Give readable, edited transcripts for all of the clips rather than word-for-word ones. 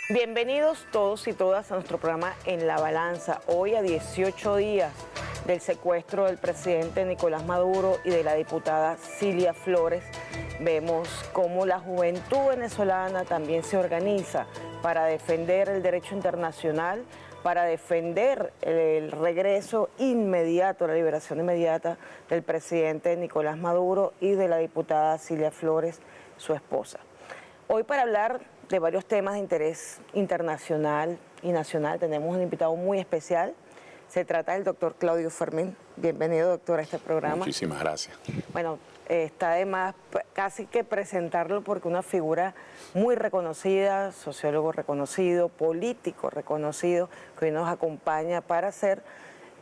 Bienvenidos todos y todas a nuestro programa En la Balanza. Hoy, a 18 días del secuestro del presidente Nicolás Maduro y de la diputada Cilia Flores, vemos cómo la juventud venezolana también se organiza para defender el derecho internacional, para defender el regreso inmediato, la liberación inmediata del presidente Nicolás Maduro y de la diputada Cilia Flores, su esposa. Hoy, para hablar de varios temas de interés internacional y nacional, tenemos un invitado muy especial. Se trata del doctor Claudio Fermín. Bienvenido, doctor, a este programa. Muchísimas gracias. Bueno, está de más casi que presentarlo porque una figura muy reconocida, sociólogo reconocido, político reconocido, que hoy nos acompaña para hacer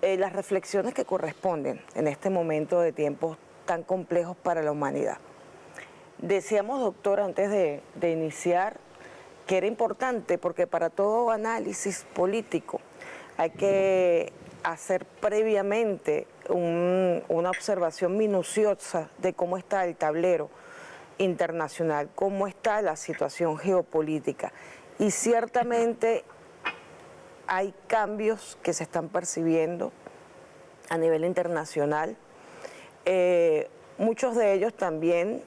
las reflexiones que corresponden en este momento de tiempos tan complejos para la humanidad. Decíamos, doctor, antes de iniciar, que era importante porque para todo análisis político hay que hacer previamente una observación minuciosa de cómo está el tablero internacional, cómo está la situación geopolítica. Y ciertamente hay cambios que se están percibiendo a nivel internacional. Muchos de ellos también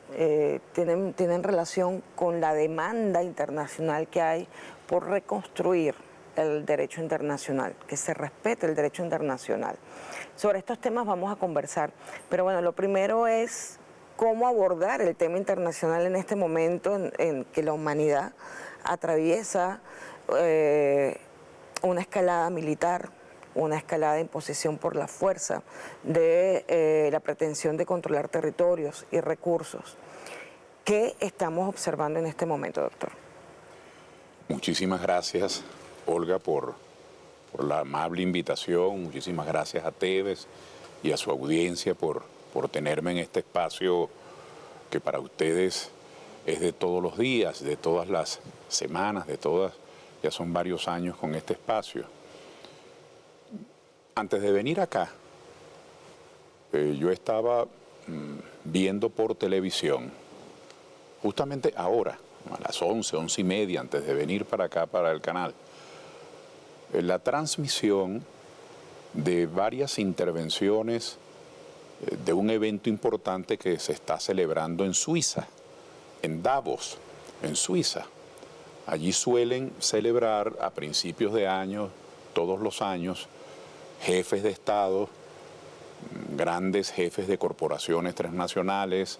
tienen relación con la demanda internacional que hay por reconstruir el derecho internacional, que se respete el derecho internacional. Sobre estos temas vamos a conversar, pero bueno, lo primero es cómo abordar el tema internacional en este momento en que la humanidad atraviesa una escalada militar, una escalada de imposición por la fuerza, de la pretensión de controlar territorios y recursos. ¿Qué estamos observando en este momento, doctor? Muchísimas gracias, Olga, por la amable invitación. Muchísimas gracias a Tevez y a su audiencia por tenerme en este espacio que para ustedes es de todos los días, de todas las semanas, ya son varios años con este espacio. Antes de venir acá, yo estaba viendo por televisión, justamente ahora, a las 11:30, antes de venir para acá, para el canal, la transmisión de varias intervenciones de un evento importante que se está celebrando en Suiza, en Davos, en Suiza. Allí suelen celebrar a principios de año, todos los años, jefes de Estado, grandes jefes de corporaciones transnacionales,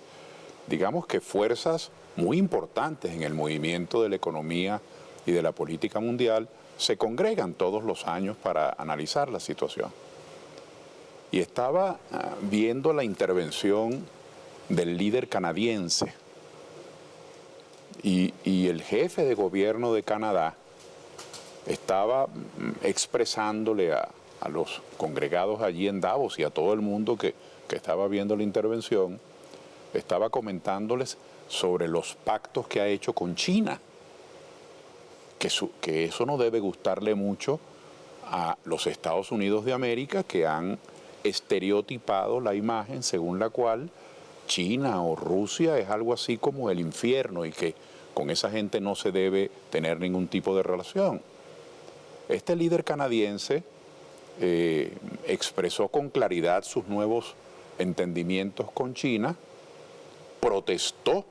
digamos que fuerzas muy importantes en el movimiento de la economía y de la política mundial, se congregan todos los años para analizar la situación. Y estaba viendo la intervención del líder canadiense y el jefe de gobierno de Canadá estaba expresándole a los congregados allí en Davos y a todo el mundo que estaba viendo la intervención, estaba comentándoles sobre los pactos que ha hecho con China, que eso no debe gustarle mucho a los Estados Unidos de América, que han estereotipado la imagen según la cual China o Rusia es algo así como el infierno y que con esa gente no se debe tener ningún tipo de relación. Este líder canadiense expresó con claridad sus nuevos entendimientos con China, protestó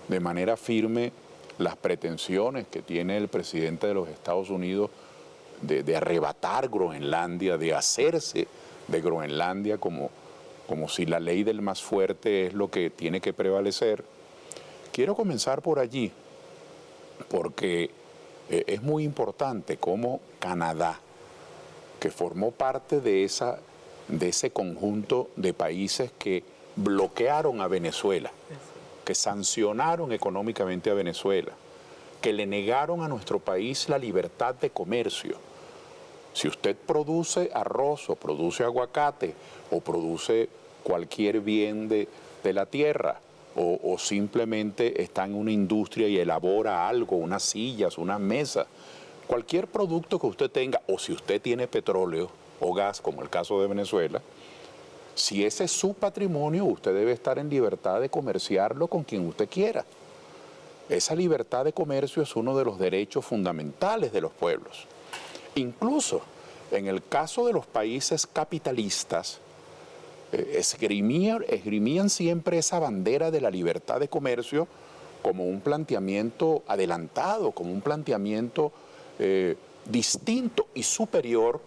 de manera firme las pretensiones que tiene el presidente de los Estados Unidos de arrebatar Groenlandia, de hacerse de Groenlandia como si la ley del más fuerte es lo que tiene que prevalecer. Quiero comenzar por allí, porque es muy importante cómo Canadá, que formó parte de ese conjunto de países que bloquearon a Venezuela, que sancionaron económicamente a Venezuela, que le negaron a nuestro país la libertad de comercio. Si usted produce arroz o produce aguacate o produce cualquier bien de la tierra o simplemente está en una industria y elabora algo, unas sillas, unas mesas, cualquier producto que usted tenga, o si usted tiene petróleo o gas, como el caso de Venezuela, si ese es su patrimonio, usted debe estar en libertad de comerciarlo con quien usted quiera. esa libertad de comercio es uno de los derechos fundamentales de los pueblos. Incluso en el caso de los países capitalistas, esgrimían siempre esa bandera de la libertad de comercio como un planteamiento adelantado, como un planteamiento distinto y superior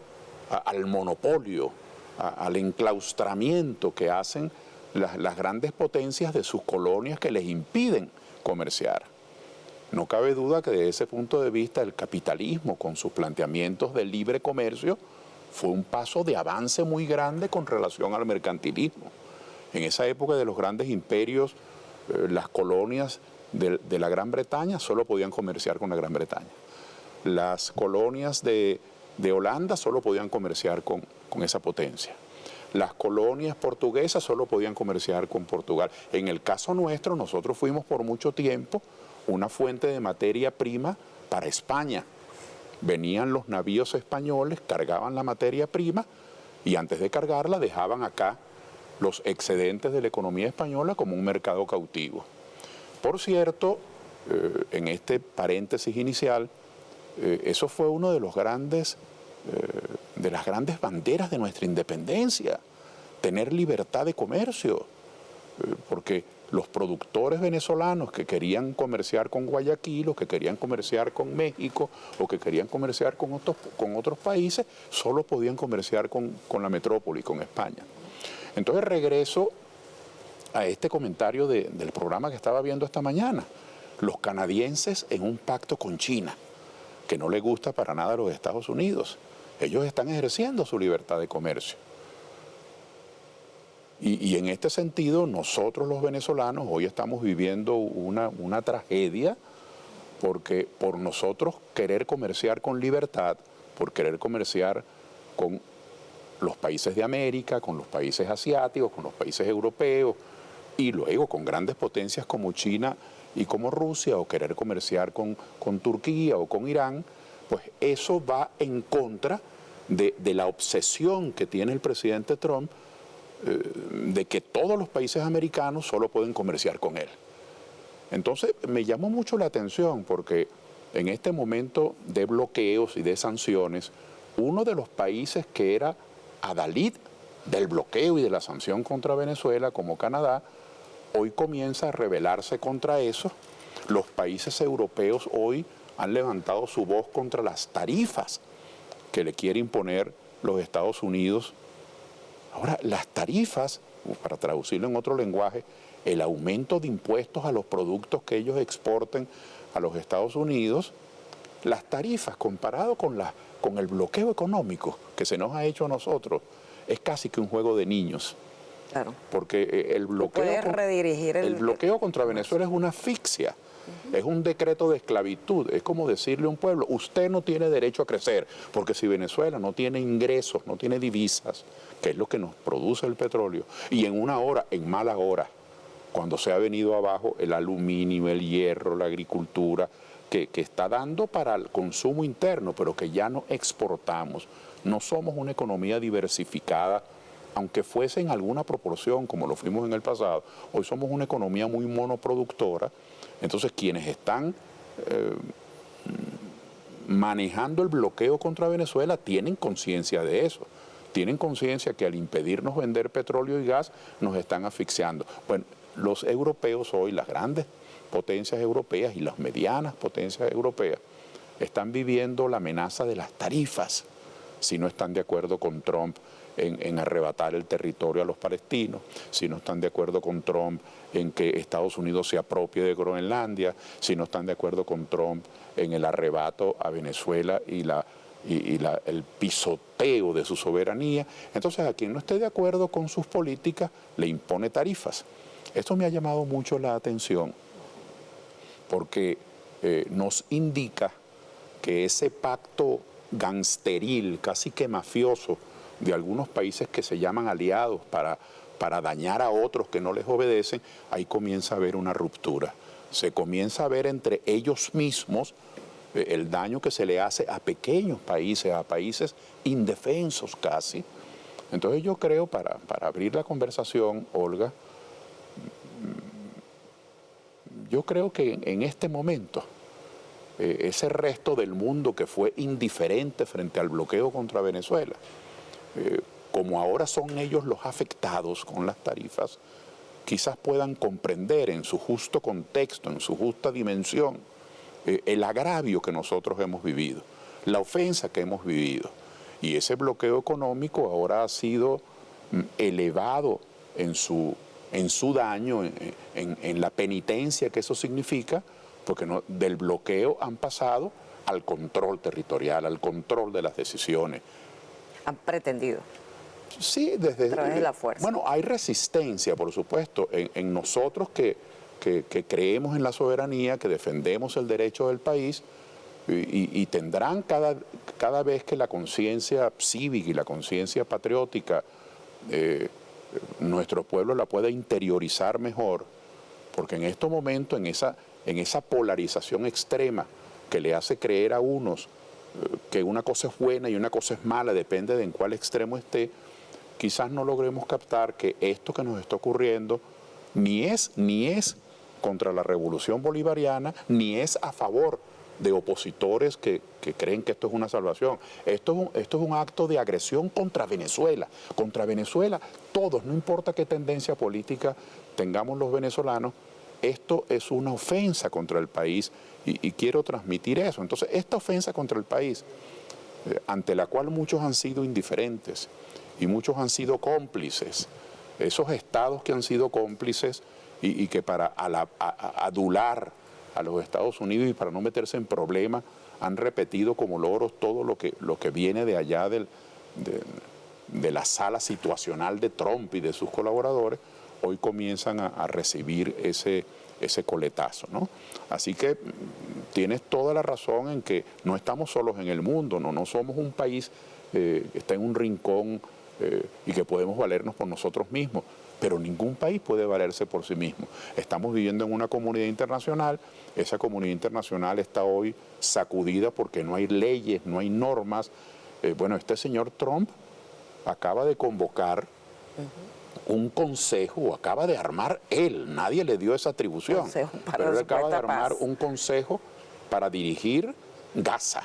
al monopolio, al enclaustramiento que hacen las grandes potencias de sus colonias que les impiden comerciar. No cabe duda que desde ese punto de vista el capitalismo, con sus planteamientos de libre comercio, fue un paso de avance muy grande con relación al mercantilismo. En esa época de los grandes imperios, las colonias de la Gran Bretaña solo podían comerciar con la Gran Bretaña. Las colonias de Holanda solo podían comerciar con esa potencia. Las colonias portuguesas solo podían comerciar con Portugal. En el caso nuestro, nosotros fuimos por mucho tiempo una fuente de materia prima para España. Venían los navíos españoles, cargaban la materia prima y antes de cargarla dejaban acá los excedentes de la economía española como un mercado cautivo. Por cierto, en este paréntesis inicial, eso fue uno de los grandes, de las grandes banderas de nuestra independencia, tener libertad de comercio, porque los productores venezolanos que querían comerciar con Guayaquil o que querían comerciar con México o que querían comerciar con otros países, solo podían comerciar con la metrópoli, con España. Entonces regreso a este comentario del programa que estaba viendo esta mañana. Los canadienses en un pacto con China, que no les gusta para nada a los Estados Unidos. Ellos están ejerciendo su libertad de comercio. Y en este sentido, nosotros los venezolanos hoy estamos viviendo una tragedia porque por nosotros querer comerciar con libertad, por querer comerciar con los países de América, con los países asiáticos, con los países europeos y luego con grandes potencias como China y como Rusia, o querer comerciar con Turquía o con Irán, pues eso va en contra de la obsesión que tiene el presidente Trump de que todos los países americanos solo pueden comerciar con él. Entonces me llamó mucho la atención porque en este momento de bloqueos y de sanciones, uno de los países que era adalid del bloqueo y de la sanción contra Venezuela, como Canadá, hoy comienza a rebelarse contra eso. Los países europeos hoy han levantado su voz contra las tarifas que le quiere imponer los Estados Unidos. Ahora, las tarifas, para traducirlo en otro lenguaje, el aumento de impuestos a los productos que ellos exporten a los Estados Unidos, las tarifas comparado con el bloqueo económico que se nos ha hecho a nosotros, es casi que un juego de niños. Claro. Porque el bloqueo contra Venezuela es una asfixia. Es un decreto de esclavitud, es como decirle a un pueblo, usted no tiene derecho a crecer, porque si Venezuela no tiene ingresos, no tiene divisas, que es lo que nos produce el petróleo, y en una hora, en mala hora, cuando se ha venido abajo el aluminio, el hierro, la agricultura, que está dando para el consumo interno, pero que ya no exportamos, no somos una economía diversificada, aunque fuese en alguna proporción, como lo fuimos en el pasado, hoy somos una economía muy monoproductora. Entonces, quienes están manejando el bloqueo contra Venezuela tienen conciencia de eso. Tienen conciencia que al impedirnos vender petróleo y gas nos están asfixiando. Bueno, los europeos hoy, las grandes potencias europeas y las medianas potencias europeas, están viviendo la amenaza de las tarifas si no están de acuerdo con Trump en arrebatar el territorio a los palestinos, si no están de acuerdo con Trump en que Estados Unidos se apropie de Groenlandia, si no están de acuerdo con Trump en el arrebato a Venezuela y el pisoteo de su soberanía. Entonces, a quien no esté de acuerdo con sus políticas, le impone tarifas. Esto me ha llamado mucho la atención porque nos indica que ese pacto gangsteril, casi que mafioso, de algunos países que se llaman aliados para dañar a otros que no les obedecen, ahí comienza a haber una ruptura. Se comienza a ver entre ellos mismos el daño que se le hace a pequeños países, a países indefensos casi. Entonces yo creo, para abrir la conversación, Olga, yo creo que en este momento, ese resto del mundo que fue indiferente frente al bloqueo contra Venezuela, como ahora son ellos los afectados con las tarifas, quizás puedan comprender en su justo contexto, en su justa dimensión, el agravio que nosotros hemos vivido, la ofensa que hemos vivido. Y ese bloqueo económico ahora ha sido elevado en su daño, en la penitencia que eso significa, porque del bloqueo han pasado al control territorial, al control de las decisiones. Han pretendido. Sí, desde... A través de la fuerza. Bueno, hay resistencia, por supuesto, en nosotros que creemos en la soberanía, que defendemos el derecho del país, y tendrán cada vez que la conciencia cívica y la conciencia patriótica, nuestro pueblo la pueda interiorizar mejor, porque en estos momentos, en esa polarización extrema que le hace creer a unos que una cosa es buena y una cosa es mala, depende de en cuál extremo esté, quizás no logremos captar que esto que nos está ocurriendo ni es contra la revolución bolivariana, ni es a favor de opositores que creen que esto es una salvación. Esto es un acto de agresión contra Venezuela. Contra Venezuela, todos, no importa qué tendencia política tengamos los venezolanos, esto es una ofensa contra el país y quiero transmitir eso. Entonces, esta ofensa contra el país, ante la cual muchos han sido indiferentes y muchos han sido cómplices, esos estados que han sido cómplices y que para adular a los Estados Unidos y para no meterse en problemas han repetido como loros todo lo que viene de allá de la sala situacional de Trump y de sus colaboradores, hoy comienzan a recibir ese coletazo, ¿no? Así que tienes toda la razón en que no estamos solos en el mundo, no somos un país que está en un rincón y que podemos valernos por nosotros mismos, pero ningún país puede valerse por sí mismo. Estamos viviendo en una comunidad internacional, esa comunidad internacional está hoy sacudida porque no hay leyes, no hay normas. Bueno, este señor Trump acaba de convocar un consejo, acaba de armar él, nadie le dio esa atribución, pero él acaba de armar un consejo para dirigir Gaza,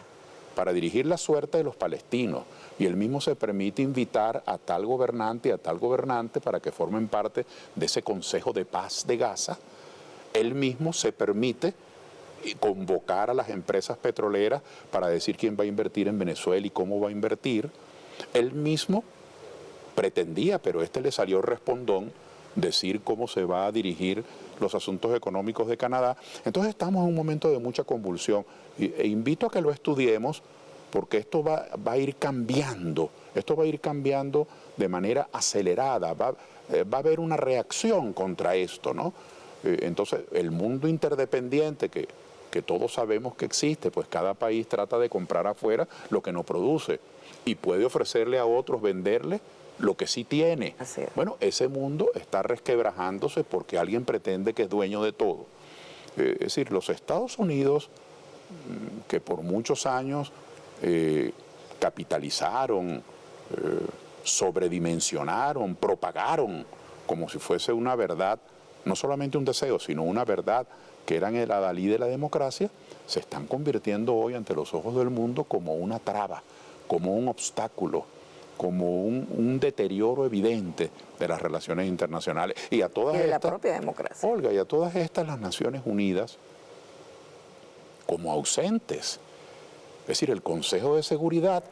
para dirigir la suerte de los palestinos, y él mismo se permite invitar a tal gobernante y a tal gobernante para que formen parte de ese Consejo de Paz de Gaza. Él mismo se permite convocar a las empresas petroleras para decir quién va a invertir en Venezuela y cómo va a invertir. Él mismo pretendía, pero le salió respondón, decir cómo se va a dirigir los asuntos económicos de Canadá. Entonces estamos en un momento de mucha convulsión e invito a que lo estudiemos, porque esto va a ir cambiando, de manera acelerada, va a haber una reacción contra esto, ¿no? Entonces el mundo interdependiente que todos sabemos que existe, pues cada país trata de comprar afuera lo que no produce y puede ofrecerle a otros, venderle lo que sí tiene. Bueno, ese mundo está resquebrajándose porque alguien pretende que es dueño de todo. Es decir, los Estados Unidos, que por muchos años capitalizaron, sobredimensionaron, propagaron como si fuese una verdad, no solamente un deseo, sino una verdad que eran el adalid de la democracia, se están convirtiendo hoy ante los ojos del mundo como una traba, como un obstáculo, como un deterioro evidente de las relaciones internacionales. Y a todas de la estas, propia democracia. Olga, y a todas estas las Naciones Unidas como ausentes. Es decir, el Consejo de Seguridad,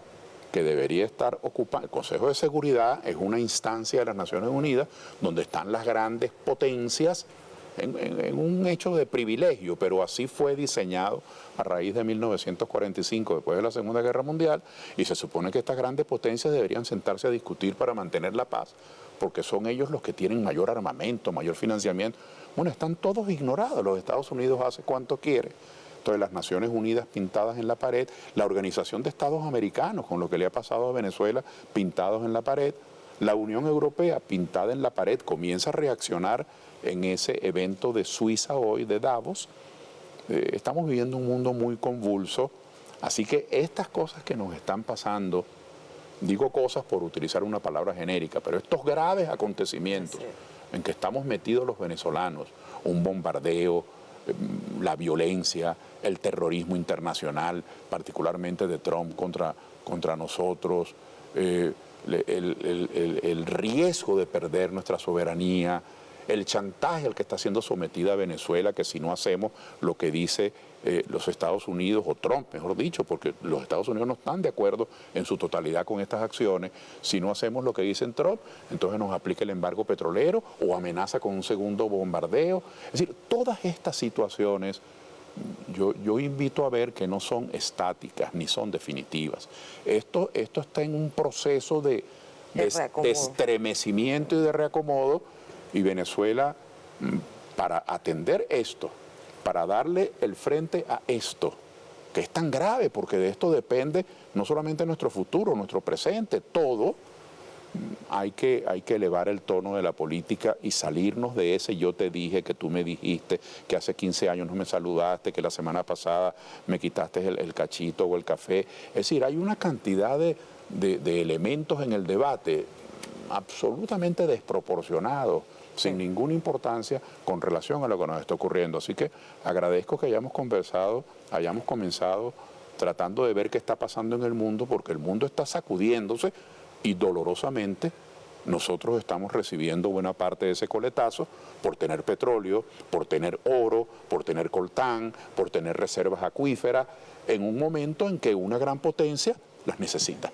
que debería estar ocupado, el Consejo de Seguridad es una instancia de las Naciones Unidas donde están las grandes potencias en un hecho de privilegio, pero así fue diseñado a raíz de 1945, después de la Segunda Guerra Mundial, y se supone que estas grandes potencias deberían sentarse a discutir para mantener la paz, porque son ellos los que tienen mayor armamento, mayor financiamiento. Bueno, están todos ignorados. Los Estados Unidos hace cuánto quiere. Entonces, las Naciones Unidas pintadas en la pared, la Organización de Estados Americanos, con lo que le ha pasado a Venezuela, pintados en la pared, la Unión Europea pintada en la pared, comienza a reaccionar en ese evento de Suiza hoy, de Davos. Estamos viviendo un mundo muy convulso, así que estas cosas que nos están pasando, digo cosas por utilizar una palabra genérica, pero estos graves acontecimientos en que estamos metidos los venezolanos, un bombardeo, la violencia, el terrorismo internacional, particularmente de Trump contra nosotros, el riesgo de perder nuestra soberanía, el chantaje al que está siendo sometida Venezuela, que si no hacemos lo que dice los Estados Unidos, o Trump, mejor dicho, porque los Estados Unidos no están de acuerdo en su totalidad con estas acciones, si no hacemos lo que dicen Trump, entonces nos aplica el embargo petrolero o amenaza con un segundo bombardeo. Es decir, todas estas situaciones yo invito a ver que no son estáticas ni son definitivas. Esto está en un proceso de estremecimiento y de reacomodo, y Venezuela, para atender esto, para darle el frente a esto, que es tan grave, porque de esto depende no solamente nuestro futuro, nuestro presente, todo, hay que elevar el tono de la política y salirnos de ese yo te dije, que tú me dijiste, que hace 15 años no me saludaste, que la semana pasada me quitaste el cachito o el café. Es decir, hay una cantidad de elementos en el debate absolutamente desproporcionados, sin ninguna importancia con relación a lo que nos está ocurriendo. Así que agradezco que hayamos comenzado tratando de ver qué está pasando en el mundo, porque el mundo está sacudiéndose y dolorosamente nosotros estamos recibiendo buena parte de ese coletazo por tener petróleo, por tener oro, por tener coltán, por tener reservas acuíferas, en un momento en que una gran potencia las necesita.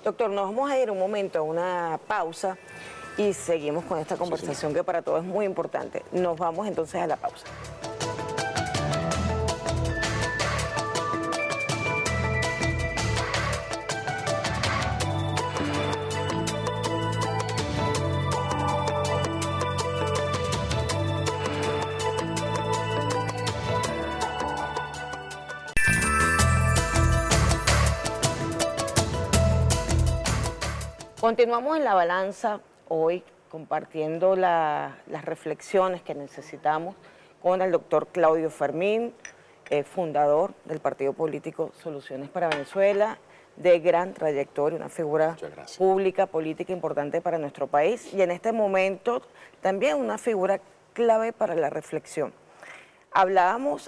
Doctor, nos vamos a ir un momento a una pausa y seguimos con esta conversación que para todos es muy importante. Nos vamos entonces a la pausa. Continuamos en La Balanza hoy compartiendo las reflexiones que necesitamos con el doctor Claudio Fermín, fundador del partido político Soluciones para Venezuela, de gran trayectoria, una figura pública, política importante para nuestro país y en este momento también una figura clave para la reflexión. Hacíamos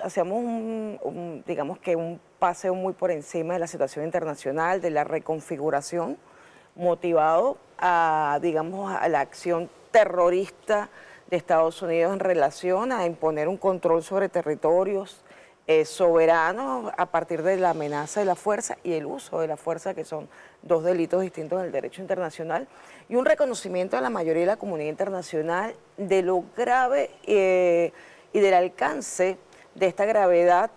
digamos que un paseo muy por encima de la situación internacional, de la reconfiguración, motivado digamos, a la acción terrorista de Estados Unidos en relación a imponer un control sobre territorios soberanos a partir de la amenaza de la fuerza y el uso de la fuerza, que son dos delitos distintos en el derecho internacional, y un reconocimiento a la mayoría de la comunidad internacional de lo grave y del alcance de esta gravedad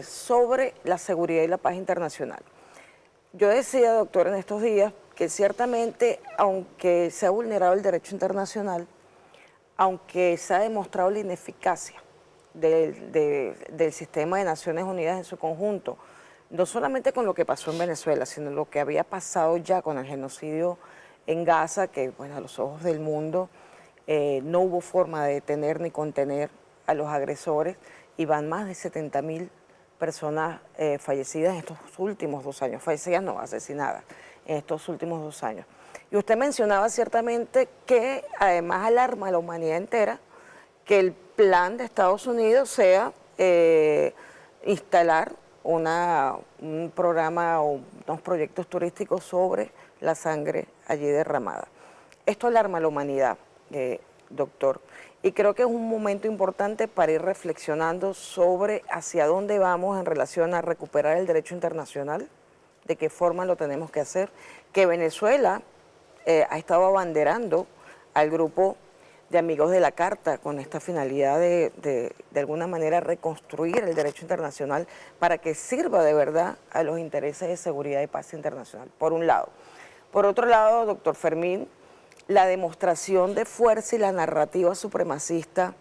sobre la seguridad y la paz internacional. Yo decía, doctor, en estos días, que ciertamente, aunque se ha vulnerado el derecho internacional, aunque se ha demostrado la ineficacia del sistema de Naciones Unidas en su conjunto, no solamente con lo que pasó en Venezuela, sino lo que había pasado ya con el genocidio en Gaza, que bueno, a los ojos del mundo no hubo forma de detener ni contener a los agresores, y van más de 70.000 personas fallecidas en estos últimos 2 años, fallecidas no, asesinadas en estos últimos 2 años. Y usted mencionaba ciertamente que además alarma a la humanidad entera que el plan de Estados Unidos sea instalar un programa o unos proyectos turísticos sobre la sangre allí derramada. Esto alarma a la humanidad, doctor, y creo que es un momento importante para ir reflexionando sobre hacia dónde vamos en relación a recuperar el derecho internacional, de qué forma lo tenemos que hacer, que Venezuela ha estado abanderando al grupo de amigos de la Carta con esta finalidad de alguna manera reconstruir el derecho internacional para que sirva de verdad a los intereses de seguridad y paz internacional, por un lado. Por otro lado, doctor Fermín, la demostración de fuerza y la narrativa supremacista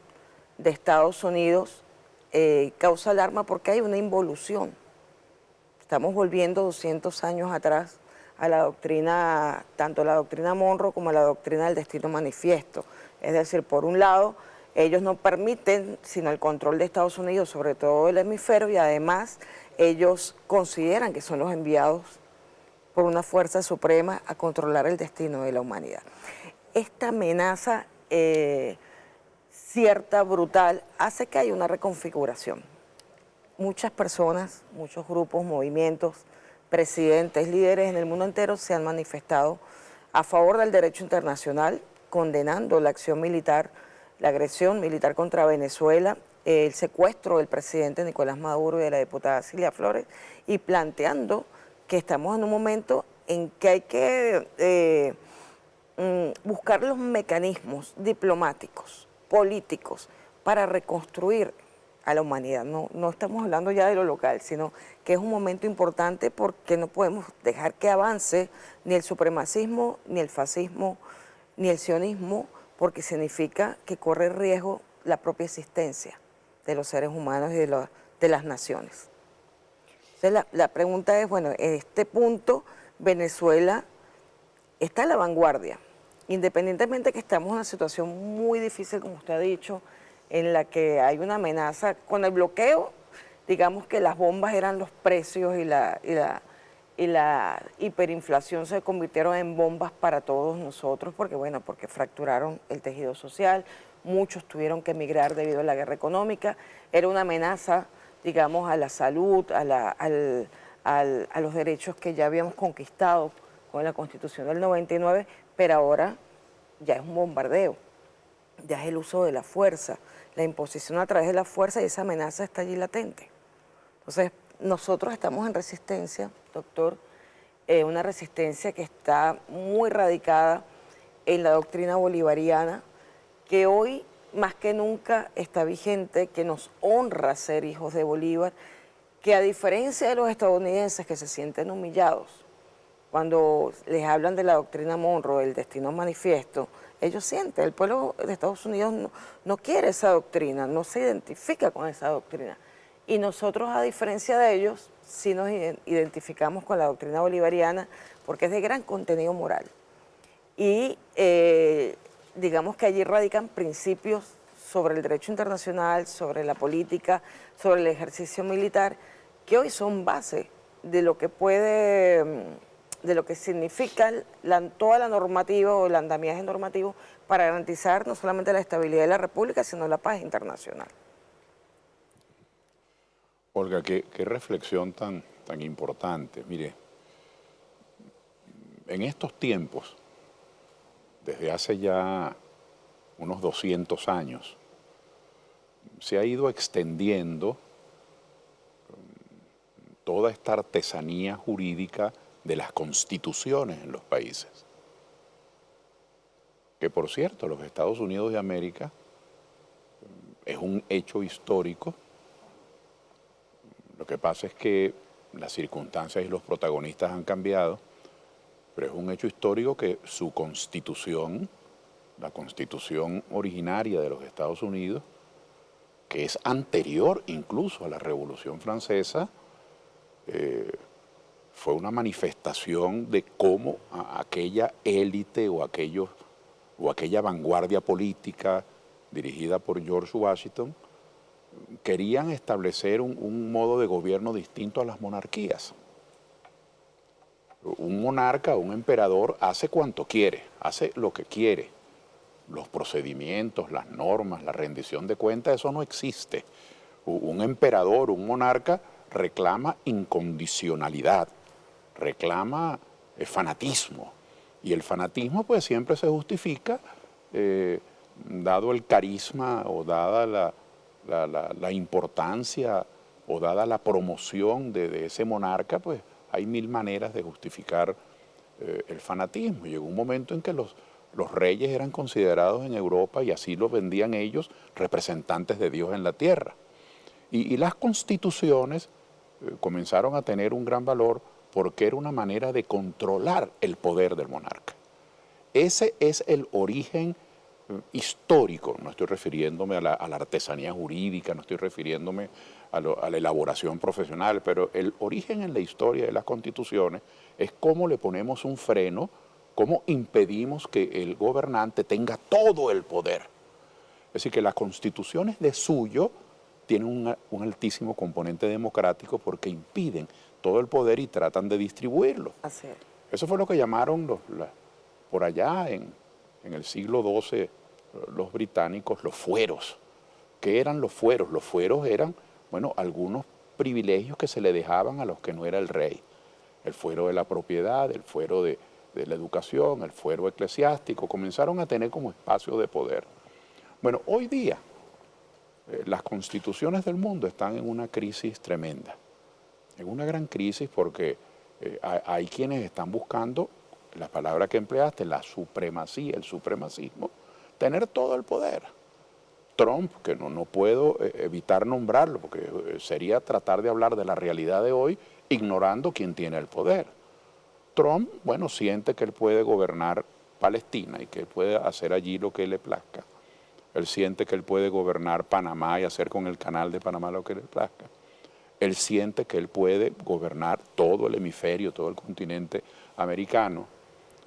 de Estados Unidos causa alarma porque hay una involución. Estamos volviendo 200 años atrás a la doctrina, tanto la doctrina Monroe como la doctrina del destino manifiesto. Es decir, por un lado, ellos no permiten sino el control de Estados Unidos sobre todo el hemisferio, y además ellos consideran que son los enviados por una fuerza suprema a controlar el destino de la humanidad. Esta amenaza cierta, brutal, hace que haya una reconfiguración. Muchas personas, muchos grupos, movimientos, presidentes, líderes en el mundo entero se han manifestado a favor del derecho internacional, condenando la acción militar, la agresión militar contra Venezuela, el secuestro del presidente Nicolás Maduro y de la diputada Cilia Flores, y planteando que estamos en un momento en que hay que buscar los mecanismos diplomáticos, políticos, para reconstruir a la humanidad. No estamos hablando ya de lo local, sino que es un momento importante porque no podemos dejar que avance ni el supremacismo, ni el fascismo, ni el sionismo, porque significa que corre riesgo la propia existencia de los seres humanos y de las naciones. Entonces la pregunta es, bueno, en este punto Venezuela está a la vanguardia, independientemente que estamos en una situación muy difícil, como usted ha dicho, en la que hay una amenaza. Con el bloqueo, digamos que las bombas eran los precios y la hiperinflación se convirtieron en bombas para todos nosotros, porque fracturaron el tejido social, muchos tuvieron que emigrar debido a la guerra económica, era una amenaza, digamos, a la salud, a los derechos que ya habíamos conquistado con la Constitución del 99, pero ahora ya es un bombardeo, ya es el uso de la fuerza, la imposición a través de la fuerza, y esa amenaza está allí latente. Entonces, nosotros estamos en resistencia, doctor, una resistencia que está muy radicada en la doctrina bolivariana, que hoy más que nunca está vigente, que nos honra ser hijos de Bolívar, que a diferencia de los estadounidenses que se sienten humillados cuando les hablan de la doctrina Monroe, el destino manifiesto, ellos sienten, el pueblo de Estados Unidos no quiere esa doctrina, no se identifica con esa doctrina. Y nosotros, a diferencia de ellos, sí nos identificamos con la doctrina bolivariana porque es de gran contenido moral. Y digamos que allí radican principios sobre el derecho internacional, sobre la política, sobre el ejercicio militar, que hoy son base de lo que de lo que significa toda la normativa o el andamiaje normativo para garantizar no solamente la estabilidad de la República, sino la paz internacional. Olga, qué reflexión tan importante. Mire, en estos tiempos, desde hace ya unos 200 años, se ha ido extendiendo toda esta artesanía jurídica de las constituciones en los países. Que por cierto, los Estados Unidos de América es un hecho histórico. Lo que pasa es que las circunstancias y los protagonistas han cambiado, pero es un hecho histórico que su constitución, la constitución originaria de los Estados Unidos, que es anterior incluso a la Revolución Francesa, fue una manifestación de cómo aquella élite o aquella vanguardia política dirigida por George Washington querían establecer un modo de gobierno distinto a las monarquías. Un monarca, un emperador, hace cuanto quiere, hace lo que quiere. Los procedimientos, las normas, la rendición de cuentas, eso no existe. Un emperador, un monarca, reclama incondicionalidad, reclama fanatismo. Y el fanatismo pues siempre se justifica dado el carisma o dada la importancia o dada la promoción de ese monarca, pues hay mil maneras de justificar el fanatismo. Llegó un momento en que los reyes eran considerados en Europa, y así lo vendían ellos, representantes de Dios en la tierra. Y las constituciones comenzaron a tener un gran valor porque era una manera de controlar el poder del monarca. Ese es el origen histórico. No estoy refiriéndome a la artesanía jurídica, no estoy refiriéndome a la elaboración profesional, pero el origen en la historia de las constituciones es cómo le ponemos un freno, cómo impedimos que el gobernante tenga todo el poder. Es decir, que las constituciones de suyo tienen un altísimo componente democrático porque impiden todo el poder y tratan de distribuirlo. Así es. Eso fue lo que llamaron por allá en el siglo XII los británicos los fueros. ¿Qué eran los fueros? Los fueros eran, bueno, algunos privilegios que se le dejaban a los que no era el rey. El fuero de la propiedad, el fuero de la educación, el fuero eclesiástico, comenzaron a tener como espacio de poder. Bueno, hoy día las constituciones del mundo están en una crisis tremenda, en una gran crisis porque hay quienes están buscando, la palabra que empleaste, la supremacía, el supremacismo, tener todo el poder. Trump, que no puedo evitar nombrarlo, porque sería tratar de hablar de la realidad de hoy, ignorando quién tiene el poder. Trump, bueno, siente que él puede gobernar Palestina y que él puede hacer allí lo que le plazca. Él siente que él puede gobernar Panamá y hacer con el canal de Panamá lo que le plazca. Él siente que él puede gobernar todo el hemisferio, todo el continente americano.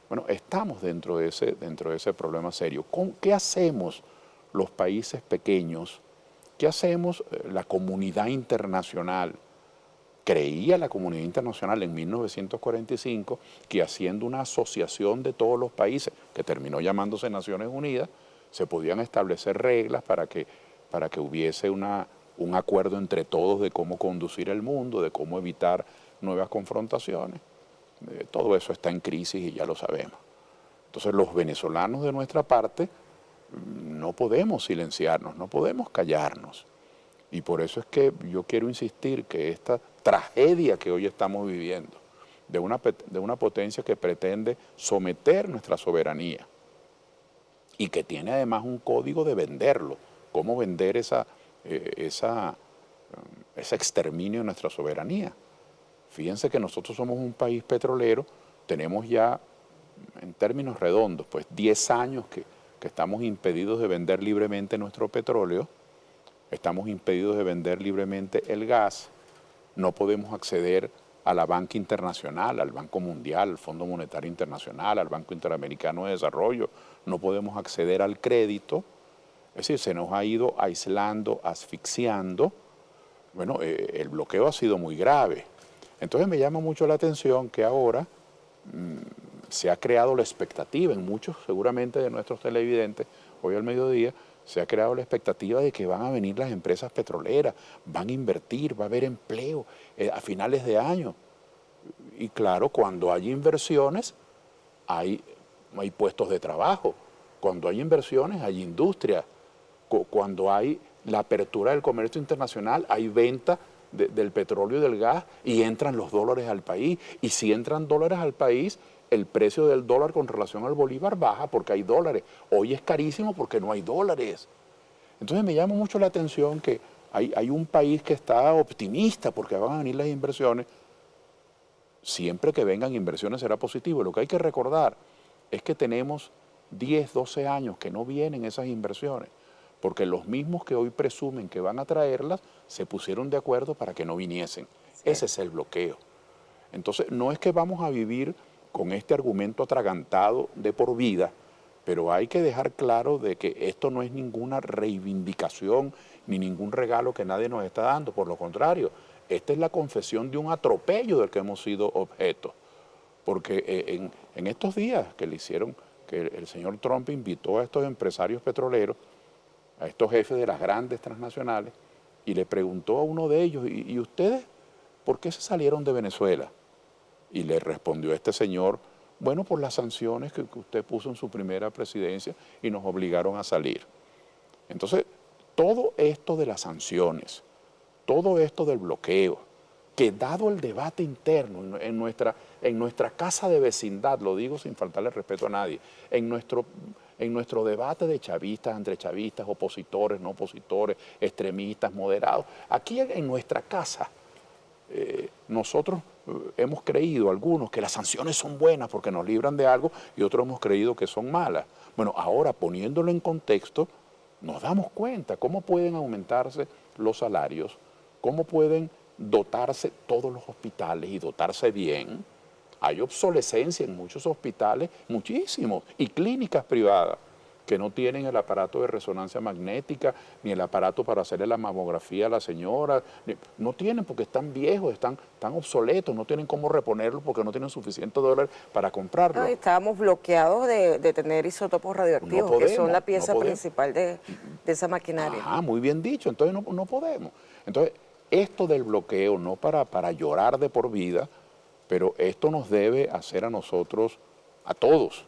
Bueno, estamos dentro de ese problema serio. ¿Qué hacemos los países pequeños? ¿Qué hacemos la comunidad internacional? Creía la comunidad internacional en 1945 que haciendo una asociación de todos los países, que terminó llamándose Naciones Unidas, se podían establecer reglas para que hubiese un acuerdo entre todos de cómo conducir el mundo, de cómo evitar nuevas confrontaciones. Todo eso está en crisis y ya lo sabemos. Entonces los venezolanos de nuestra parte no podemos silenciarnos, no podemos callarnos. Y por eso es que yo quiero insistir que esta tragedia que hoy estamos viviendo, de una potencia que pretende someter nuestra soberanía y que tiene además un código de venderlo, cómo vender ese exterminio de nuestra soberanía. Fíjense que nosotros somos un país petrolero, tenemos ya, en términos redondos, pues 10 años que estamos impedidos de vender libremente nuestro petróleo, estamos impedidos de vender libremente el gas, no podemos acceder a la banca internacional, al Banco Mundial, al Fondo Monetario Internacional, al Banco Interamericano de Desarrollo, no podemos acceder al crédito, es decir, se nos ha ido aislando, asfixiando. Bueno, el bloqueo ha sido muy grave. Entonces me llama mucho la atención que ahora se ha creado la expectativa en muchos seguramente de nuestros televidentes, hoy al mediodía, se ha creado la expectativa de que van a venir las empresas petroleras, van a invertir, va a haber empleo a finales de año. Y claro, cuando hay inversiones, hay puestos de trabajo. Cuando hay inversiones, hay industria. Cuando hay la apertura del comercio internacional, hay venta del petróleo y del gas y entran los dólares al país. Y si entran dólares al país, el precio del dólar con relación al bolívar baja porque hay dólares. Hoy es carísimo porque no hay dólares. Entonces me llama mucho la atención que hay un país que está optimista porque van a venir las inversiones. Siempre que vengan inversiones será positivo. Lo que hay que recordar es que tenemos 10, 12 años que no vienen esas inversiones, porque los mismos que hoy presumen que van a traerlas se pusieron de acuerdo para que no viniesen. Sí. Ese es el bloqueo. Entonces, no es que vamos a vivir con este argumento atragantado de por vida, pero hay que dejar claro de que esto no es ninguna reivindicación ni ningún regalo que nadie nos está dando. Por lo contrario, esta es la confesión de un atropello del que hemos sido objeto. Porque en estos días que le hicieron, que el señor Trump invitó a estos empresarios petroleros, a estos jefes de las grandes transnacionales, y le preguntó a uno de ellos, ¿y ustedes por qué se salieron de Venezuela? Y le respondió este señor, bueno, por las sanciones que usted puso en su primera presidencia y nos obligaron a salir. Entonces, todo esto de las sanciones, todo esto del bloqueo, que dado el debate interno en nuestra casa de vecindad, lo digo sin faltarle respeto a nadie, en nuestro debate de chavistas, entre chavistas, opositores, no opositores, extremistas, moderados, aquí en nuestra casa, nosotros hemos creído, algunos, que las sanciones son buenas porque nos libran de algo y otros hemos creído que son malas. Bueno, ahora poniéndolo en contexto, nos damos cuenta cómo pueden aumentarse los salarios, cómo pueden dotarse todos los hospitales y dotarse bien. Hay obsolescencia en muchos hospitales, muchísimos, y clínicas privadas que no tienen el aparato de resonancia magnética, ni el aparato para hacerle la mamografía a la señora. No tienen porque están viejos, están obsoletos, no tienen cómo reponerlo porque no tienen suficientes dólares para comprarlo. Estábamos bloqueados de tener isótopos radioactivos, que son la pieza principal de esa maquinaria. Ah, muy bien dicho, entonces no podemos. Entonces, esto del bloqueo, no para llorar de por vida, pero esto nos debe hacer a nosotros, a todos,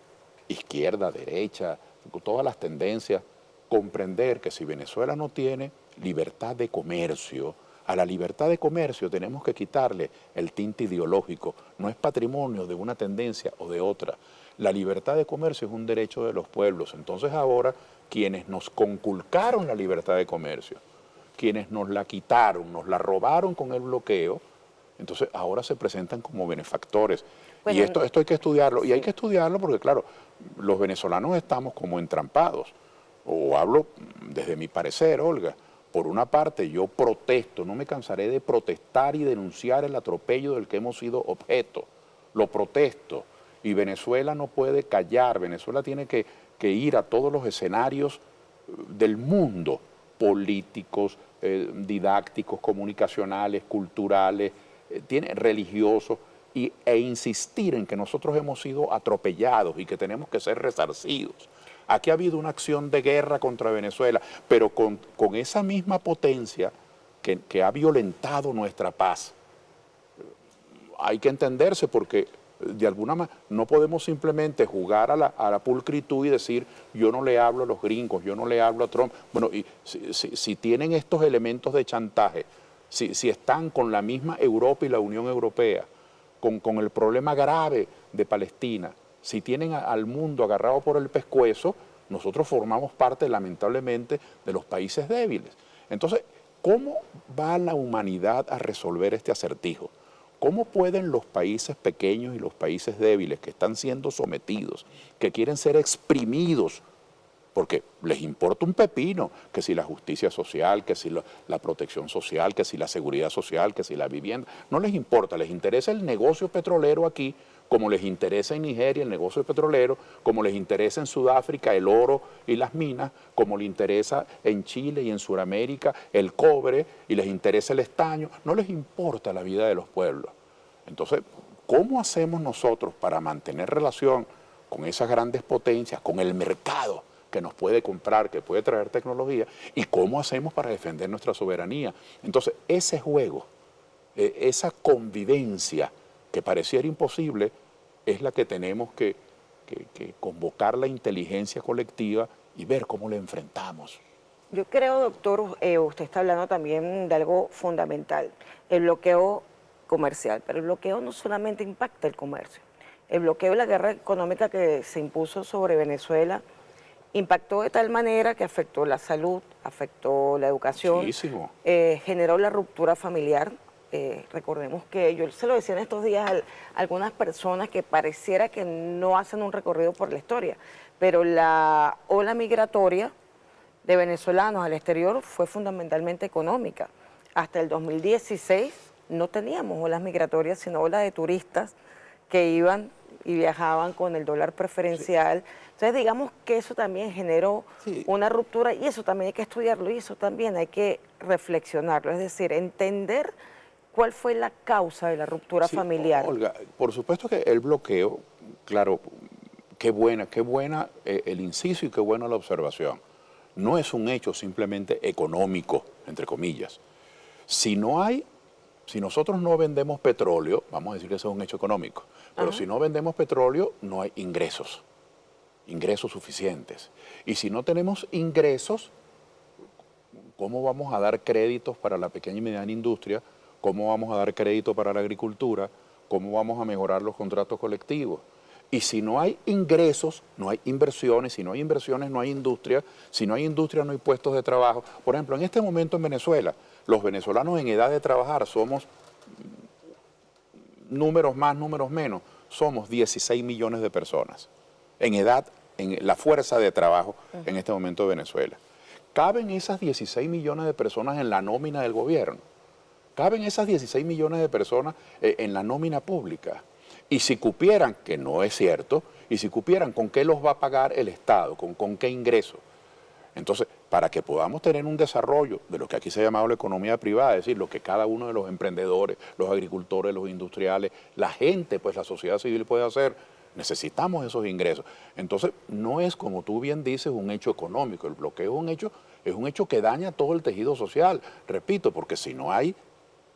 izquierda, derecha, todas las tendencias, comprender que si Venezuela no tiene libertad de comercio, a la libertad de comercio tenemos que quitarle el tinte ideológico. No es patrimonio de una tendencia o de otra. La libertad de comercio es un derecho de los pueblos. Entonces ahora, quienes nos conculcaron la libertad de comercio, quienes nos la quitaron, nos la robaron con el bloqueo, entonces ahora se presentan como benefactores. Bueno, y esto hay que estudiarlo. Y hay que estudiarlo porque, claro, los venezolanos estamos como entrampados. O hablo desde mi parecer, Olga. Por una parte, yo protesto, no me cansaré de protestar y denunciar el atropello del que hemos sido objeto. Lo protesto. Y Venezuela no puede callar. Venezuela tiene que ir a todos los escenarios del mundo, políticos, didácticos, comunicacionales, culturales, religiosos, e insistir en que nosotros hemos sido atropellados y que tenemos que ser resarcidos. Aquí ha habido una acción de guerra contra Venezuela, pero con esa misma potencia que ha violentado nuestra paz. Hay que entenderse porque de alguna manera no podemos simplemente jugar a la pulcritud y decir yo no le hablo a los gringos, yo no le hablo a Trump. Bueno, y si tienen estos elementos de chantaje, si están con la misma Europa y la Unión Europea, con el problema grave de Palestina, si tienen al mundo agarrado por el pescuezo, nosotros formamos parte, lamentablemente, de los países débiles. Entonces, ¿cómo va la humanidad a resolver este acertijo? ¿Cómo pueden los países pequeños y los países débiles que están siendo sometidos, que quieren ser exprimidos, porque les importa un pepino, que si la justicia social, que si la protección social, que si la seguridad social, que si la vivienda, no les importa, les interesa el negocio petrolero aquí, como les interesa en Nigeria el negocio petrolero, como les interesa en Sudáfrica el oro y las minas, como les interesa en Chile y en Sudamérica el cobre y les interesa el estaño, no les importa la vida de los pueblos. Entonces, ¿cómo hacemos nosotros para mantener relación con esas grandes potencias, con el mercado que nos puede comprar, que puede traer tecnología, y cómo hacemos para defender nuestra soberanía? Entonces, ese juego, esa convivencia que pareciera imposible, es la que tenemos que convocar la inteligencia colectiva y ver cómo la enfrentamos. Yo creo, doctor, usted está hablando también de algo fundamental, el bloqueo comercial, pero el bloqueo no solamente impacta el comercio, el bloqueo de la guerra económica que se impuso sobre Venezuela impactó de tal manera que afectó la salud, afectó la educación, generó la ruptura familiar. Recordemos que yo se lo decía en estos días a algunas personas que pareciera que no hacen un recorrido por la historia, pero la ola migratoria de venezolanos al exterior fue fundamentalmente económica. Hasta el 2016 no teníamos olas migratorias, sino olas de turistas que iban y viajaban con el dólar preferencial. Sí. Entonces digamos que eso también generó una ruptura y eso también hay que estudiarlo y eso también hay que reflexionarlo, es decir, entender cuál fue la causa de la ruptura familiar. Olga, por supuesto que el bloqueo, claro, qué buena el inciso y qué buena la observación. No es un hecho simplemente económico, entre comillas. Si nosotros no vendemos petróleo, vamos a decir que eso es un hecho económico, pero si no vendemos petróleo, no hay ingresos suficientes. Y si no tenemos ingresos, ¿cómo vamos a dar créditos para la pequeña y mediana industria? ¿Cómo vamos a dar crédito para la agricultura? ¿Cómo vamos a mejorar los contratos colectivos? Y si no hay ingresos, no hay inversiones. Si no hay inversiones, no hay industria. Si no hay industria, no hay puestos de trabajo. Por ejemplo, en este momento en Venezuela, los venezolanos en edad de trabajar somos, números más, números menos, somos 16 millones de personas en edad, en la fuerza de trabajo en este momento de Venezuela. ¿Caben esas 16 millones de personas en la nómina del gobierno? ¿Caben esas 16 millones de personas en la nómina pública? Y si cupieran, que no es cierto, y si cupieran, ¿con qué los va a pagar el Estado? ¿Con qué ingreso? Entonces, para que podamos tener un desarrollo de lo que aquí se ha llamado la economía privada, es decir, lo que cada uno de los emprendedores, los agricultores, los industriales, la gente, pues la sociedad civil puede hacer, necesitamos esos ingresos. Entonces, no es, como tú bien dices, un hecho económico. El bloqueo es un hecho que daña todo el tejido social. Repito, porque si no hay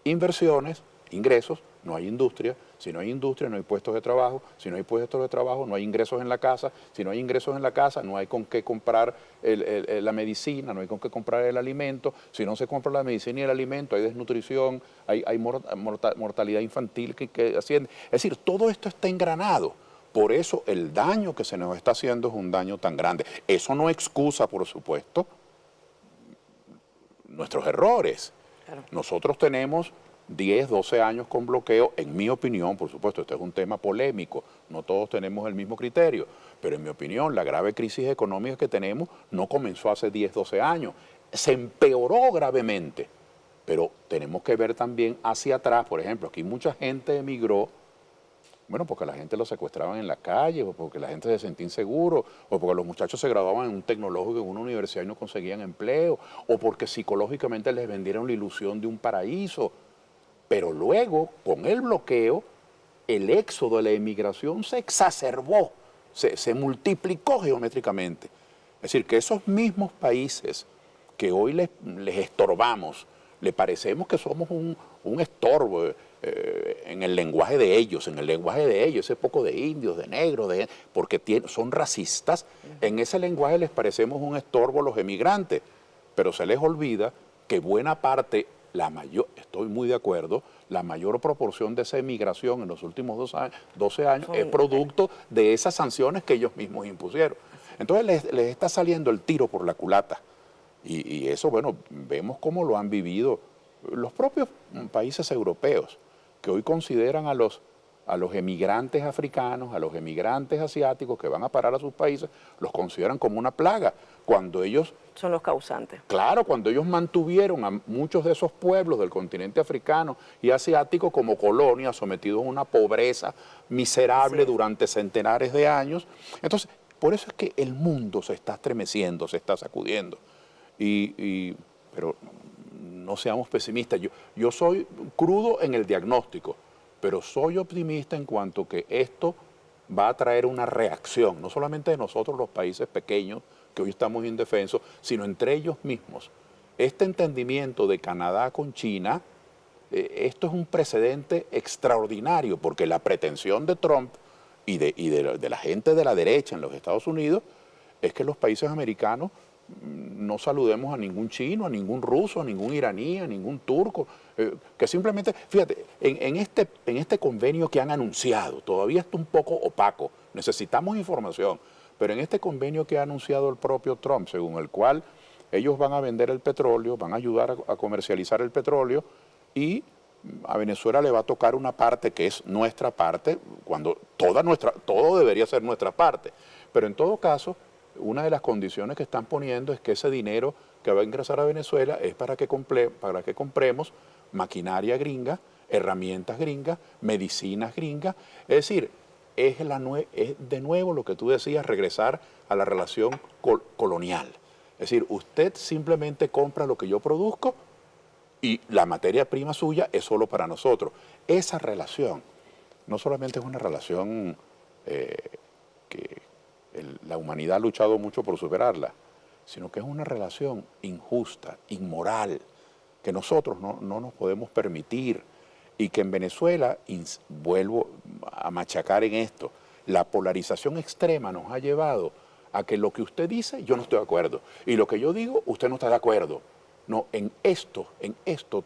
inversiones, ingresos, no hay industria. Si no hay industria, no hay puestos de trabajo. Si no hay puestos de trabajo, no hay ingresos en la casa. Si no hay ingresos en la casa, no hay con qué comprar la medicina, no hay con qué comprar el alimento. Si no se compra la medicina y el alimento, hay desnutrición, hay mortalidad infantil que asciende. Es decir, todo esto está engranado. Por eso el daño que se nos está haciendo es un daño tan grande. Eso no excusa, por supuesto, nuestros errores. Claro. Nosotros tenemos 10, 12 años con bloqueo, en mi opinión, por supuesto, este es un tema polémico, no todos tenemos el mismo criterio, pero en mi opinión la grave crisis económica que tenemos no comenzó hace 10, 12 años, se empeoró gravemente, pero tenemos que ver también hacia atrás. Por ejemplo, aquí mucha gente emigró, bueno, porque la gente lo secuestraban en la calle, o porque la gente se sentía inseguro, o porque los muchachos se graduaban en un tecnológico, en una universidad y no conseguían empleo, o porque psicológicamente les vendieron la ilusión de un paraíso. Pero luego, con el bloqueo, el éxodo de la emigración se exacerbó, se multiplicó geométricamente. Es decir, que esos mismos países que hoy les estorbamos, le parecemos que somos un estorbo en el lenguaje de ellos, ese poco de indios, de negros, porque son racistas, en ese lenguaje les parecemos un estorbo a los emigrantes, pero se les olvida que buena parte, estoy muy de acuerdo, la mayor proporción de esa emigración en los últimos 12 años es producto de esas sanciones que ellos mismos impusieron. Entonces les está saliendo el tiro por la culata. Y eso, bueno, vemos cómo lo han vivido los propios países europeos, que hoy consideran a los emigrantes africanos, a los emigrantes asiáticos que van a parar a sus países, los consideran como una plaga, cuando ellos... Son los causantes. Claro, cuando ellos mantuvieron a muchos de esos pueblos del continente africano y asiático como colonias, sometidos a una pobreza miserable durante centenares de años. Entonces, por eso es que el mundo se está estremeciendo, se está sacudiendo. Pero no seamos pesimistas. Yo soy crudo en el diagnóstico, pero soy optimista en cuanto que esto va a traer una reacción, no solamente de nosotros los países pequeños, que hoy estamos indefensos, sino entre ellos mismos. Este entendimiento de Canadá con China, esto es un precedente extraordinario, porque la pretensión de Trump y de la gente de la derecha en los Estados Unidos es que los países americanos no saludemos a ningún chino, a ningún ruso, a ningún iraní, a ningún turco, que simplemente, fíjate, en este convenio que han anunciado, todavía está un poco opaco, necesitamos información, pero en este convenio que ha anunciado el propio Trump, según el cual ellos van a vender el petróleo, van a ayudar a comercializar el petróleo, y a Venezuela le va a tocar una parte que es nuestra parte, cuando todo debería ser nuestra parte, pero en todo caso, una de las condiciones que están poniendo es que ese dinero que va a ingresar a Venezuela es para que compremos maquinaria gringa, herramientas gringas, medicinas gringas. Es decir, es de nuevo lo que tú decías, regresar a la relación colonial. Es decir, usted simplemente compra lo que yo produzco y la materia prima suya es solo para nosotros. Esa relación no solamente es una relación que la humanidad ha luchado mucho por superarla, sino que es una relación injusta, inmoral, que nosotros no nos podemos permitir, y que en Venezuela, vuelvo a machacar en esto, la polarización extrema nos ha llevado a que lo que usted dice, yo no estoy de acuerdo, y lo que yo digo, usted no está de acuerdo. No, en esto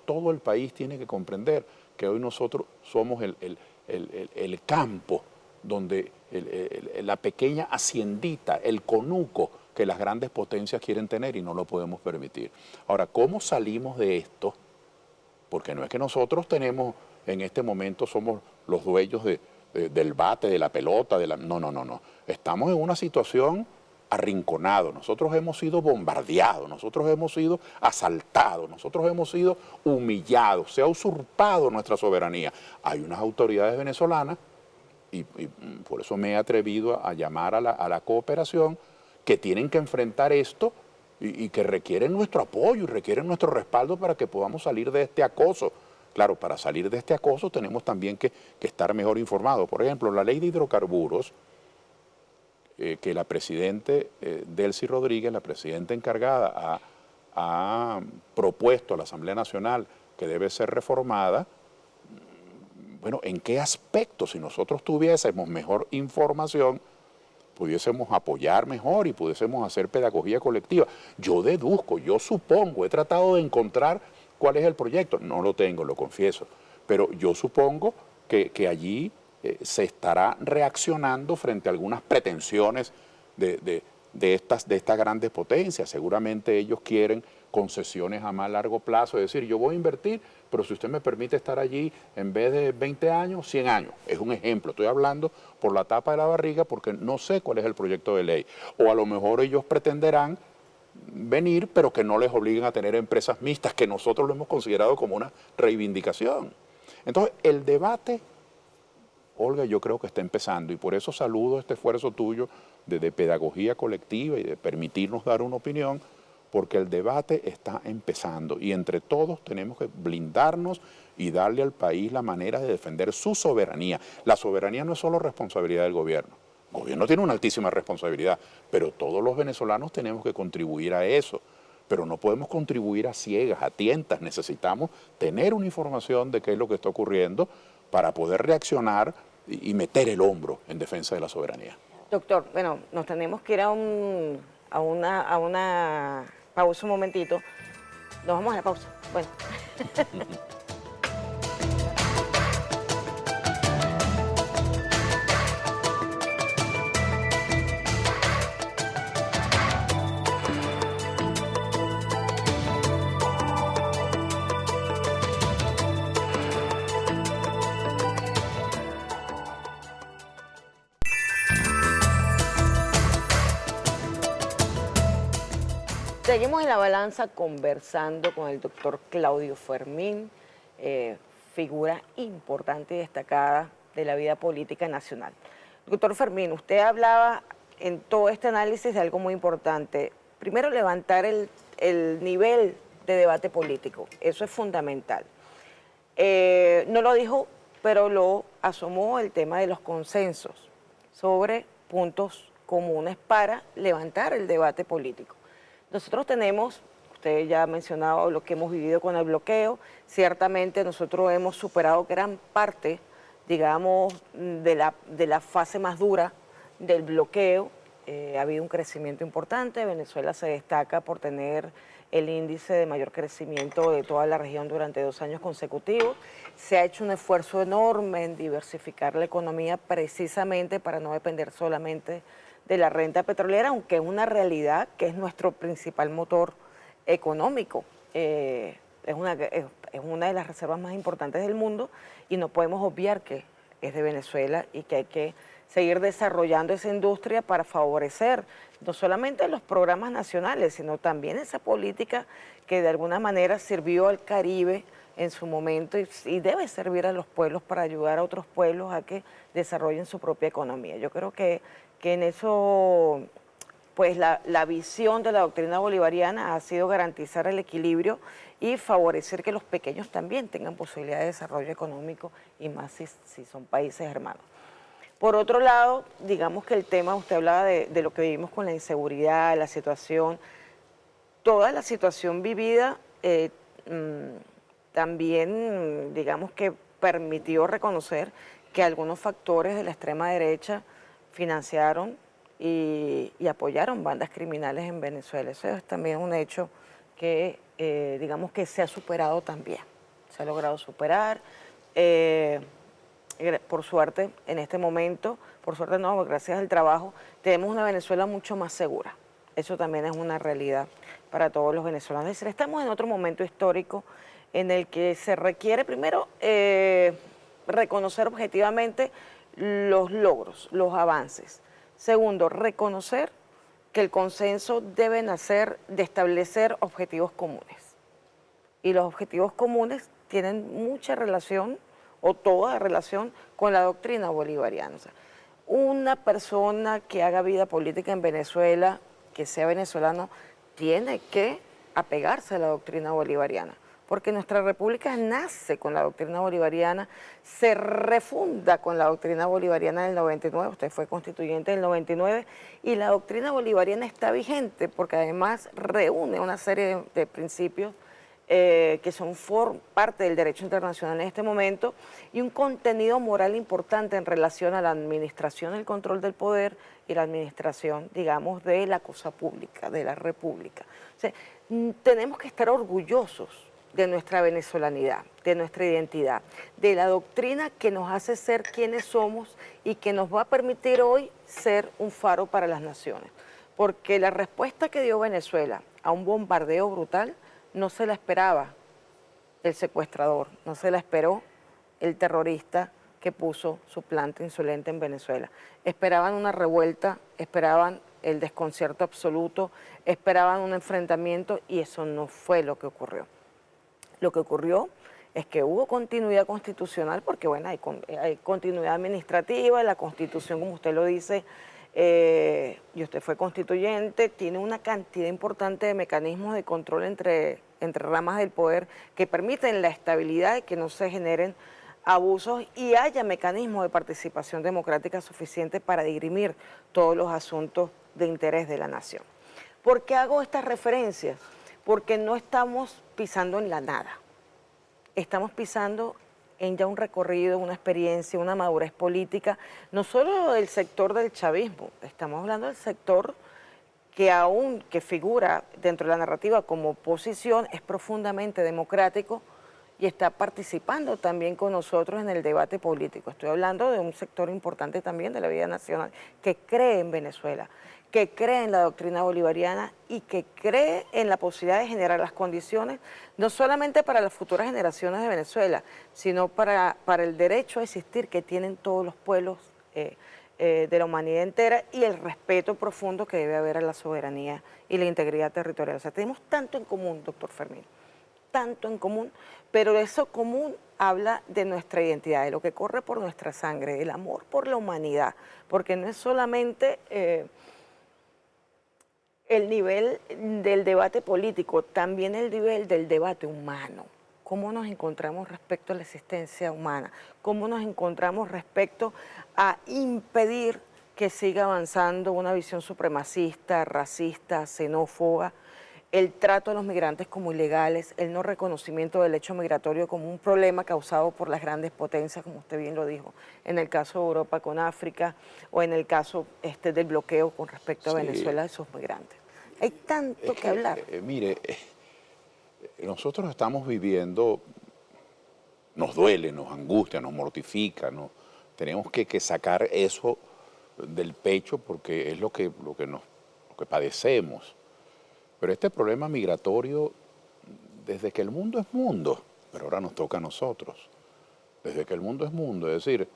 todo el país tiene que comprender que hoy nosotros somos el campo donde la pequeña haciendita, el conuco que las grandes potencias quieren tener, y no lo podemos permitir. Ahora, ¿cómo salimos de esto? Porque no es que nosotros en este momento somos los dueños del bate, de la pelota, no. Estamos en una situación arrinconados, nosotros hemos sido bombardeados, nosotros hemos sido asaltados, nosotros hemos sido humillados, se ha usurpado nuestra soberanía. Hay unas autoridades venezolanas y por eso me he atrevido a llamar a la cooperación, que tienen que enfrentar esto y que requieren nuestro apoyo y requieren nuestro respaldo para que podamos salir de este acoso. Claro, para salir de este acoso tenemos también que estar mejor informados. Por ejemplo, la ley de hidrocarburos, que la presidente Delcy Rodríguez, la presidenta encargada, ha propuesto a la Asamblea Nacional que debe ser reformada. Bueno, ¿en qué aspecto? Si nosotros tuviésemos mejor información, pudiésemos apoyar mejor y pudiésemos hacer pedagogía colectiva. Yo deduzco, yo supongo, he tratado de encontrar cuál es el proyecto. No lo tengo, lo confieso, pero yo supongo que allí se estará reaccionando frente a algunas pretensiones de estas grandes potencias. Seguramente ellos quieren concesiones a más largo plazo, es decir, yo voy a invertir, pero si usted me permite estar allí en vez de 20 años, 100 años. Es un ejemplo, estoy hablando por la tapa de la barriga porque no sé cuál es el proyecto de ley. O a lo mejor ellos pretenderán venir, pero que no les obliguen a tener empresas mixtas, que nosotros lo hemos considerado como una reivindicación. Entonces, el debate, Olga, yo creo que está empezando y por eso saludo este esfuerzo tuyo de pedagogía colectiva y de permitirnos dar una opinión, porque el debate está empezando y entre todos tenemos que blindarnos y darle al país la manera de defender su soberanía. La soberanía no es solo responsabilidad del gobierno. El gobierno tiene una altísima responsabilidad, pero todos los venezolanos tenemos que contribuir a eso. Pero no podemos contribuir a ciegas, a tientas. Necesitamos tener una información de qué es lo que está ocurriendo para poder reaccionar y meter el hombro en defensa de la soberanía. Doctor, bueno, nos tenemos que ir a una pausa un momentito. Nos vamos a la pausa. Bueno. Seguimos en la balanza conversando con el doctor Claudio Fermín, figura importante y destacada de la vida política nacional. Doctor Fermín, usted hablaba en todo este análisis de algo muy importante. Primero, levantar el nivel de debate político. Eso es fundamental. No lo dijo, pero lo asomó el tema de los consensos sobre puntos comunes para levantar el debate político. Nosotros tenemos, usted ya ha mencionado lo que hemos vivido con el bloqueo, ciertamente nosotros hemos superado gran parte, digamos, de la fase más dura del bloqueo. Ha habido un crecimiento importante, Venezuela se destaca por tener el índice de mayor crecimiento de toda la región durante 2 años consecutivos. Se ha hecho un esfuerzo enorme en diversificar la economía precisamente para no depender solamente de la renta petrolera, aunque es una realidad que es nuestro principal motor económico. Es una de las reservas más importantes del mundo y no podemos obviar que es de Venezuela y que hay que seguir desarrollando esa industria para favorecer no solamente los programas nacionales, sino también esa política que de alguna manera sirvió al Caribe en su momento y debe servir a los pueblos para ayudar a otros pueblos a que desarrollen su propia economía. Yo creo que en eso, pues la visión de la doctrina bolivariana ha sido garantizar el equilibrio y favorecer que los pequeños también tengan posibilidad de desarrollo económico y más si son países hermanos. Por otro lado, digamos que el tema, usted hablaba de lo que vivimos con la inseguridad, la situación, toda la situación vivida también, digamos que permitió reconocer que algunos factores de la extrema derecha financiaron y apoyaron bandas criminales en Venezuela. Eso es también un hecho que, digamos que se ha superado también, se ha logrado superar. Por suerte, en este momento, por suerte no, gracias al trabajo, tenemos una Venezuela mucho más segura. Eso también es una realidad para todos los venezolanos. Es decir, estamos en otro momento histórico en el que se requiere primero reconocer objetivamente los logros, los avances. Segundo, reconocer que el consenso debe nacer de establecer objetivos comunes. Y los objetivos comunes tienen mucha relación o toda relación con la doctrina bolivariana. O sea, una persona que haga vida política en Venezuela, que sea venezolano, tiene que apegarse a la doctrina bolivariana, porque nuestra república nace con la doctrina bolivariana, se refunda con la doctrina bolivariana del 99, usted fue constituyente del 99, y la doctrina bolivariana está vigente porque además reúne una serie de principios que son parte del derecho internacional en este momento, y un contenido moral importante en relación a la administración, el control del poder y la administración, digamos, de la cosa pública, de la república. O sea, tenemos que estar orgullosos de nuestra venezolanidad, de nuestra identidad, de la doctrina que nos hace ser quienes somos y que nos va a permitir hoy ser un faro para las naciones. Porque la respuesta que dio Venezuela a un bombardeo brutal no se la esperaba el secuestrador, no se la esperó el terrorista que puso su planta insolente en Venezuela. Esperaban una revuelta, esperaban el desconcierto absoluto, esperaban un enfrentamiento, y eso no fue lo que ocurrió. Lo que ocurrió es que hubo continuidad constitucional, porque bueno, hay continuidad administrativa, la Constitución, como usted lo dice, y usted fue constituyente, tiene una cantidad importante de mecanismos de control entre ramas del poder que permiten la estabilidad y que no se generen abusos y haya mecanismos de participación democrática suficientes para dirimir todos los asuntos de interés de la nación. ¿Por qué hago estas referencias? Porque no estamos pisando en la nada, estamos pisando en ya un recorrido, una experiencia, una madurez política, no solo del sector del chavismo, estamos hablando del sector que figura dentro de la narrativa como oposición, es profundamente democrático y está participando también con nosotros en el debate político. Estoy hablando de un sector importante también de la vida nacional que cree en Venezuela, que cree en la doctrina bolivariana y que cree en la posibilidad de generar las condiciones no solamente para las futuras generaciones de Venezuela, sino para el derecho a existir que tienen todos los pueblos de la humanidad entera, y el respeto profundo que debe haber a la soberanía y la integridad territorial. O sea, tenemos tanto en común, doctor Fermín, tanto en común, pero eso común habla de nuestra identidad, de lo que corre por nuestra sangre, del amor por la humanidad, porque no es solamente el nivel del debate político, también el nivel del debate humano. Cómo nos encontramos respecto a la existencia humana, cómo nos encontramos respecto a impedir que siga avanzando una visión supremacista, racista, xenófoba, el trato a los migrantes como ilegales, el no reconocimiento del hecho migratorio como un problema causado por las grandes potencias, como usted bien lo dijo, en el caso de Europa con África, o en el caso del bloqueo con respecto a Venezuela de sus migrantes. Hay tanto que hablar. Mire, nosotros estamos viviendo, nos duele, nos angustia, nos mortifica, tenemos que sacar eso del pecho porque es lo que padecemos. Pero este problema migratorio, desde que el mundo es mundo, pero ahora nos toca a nosotros, desde que el mundo es mundo, es decir,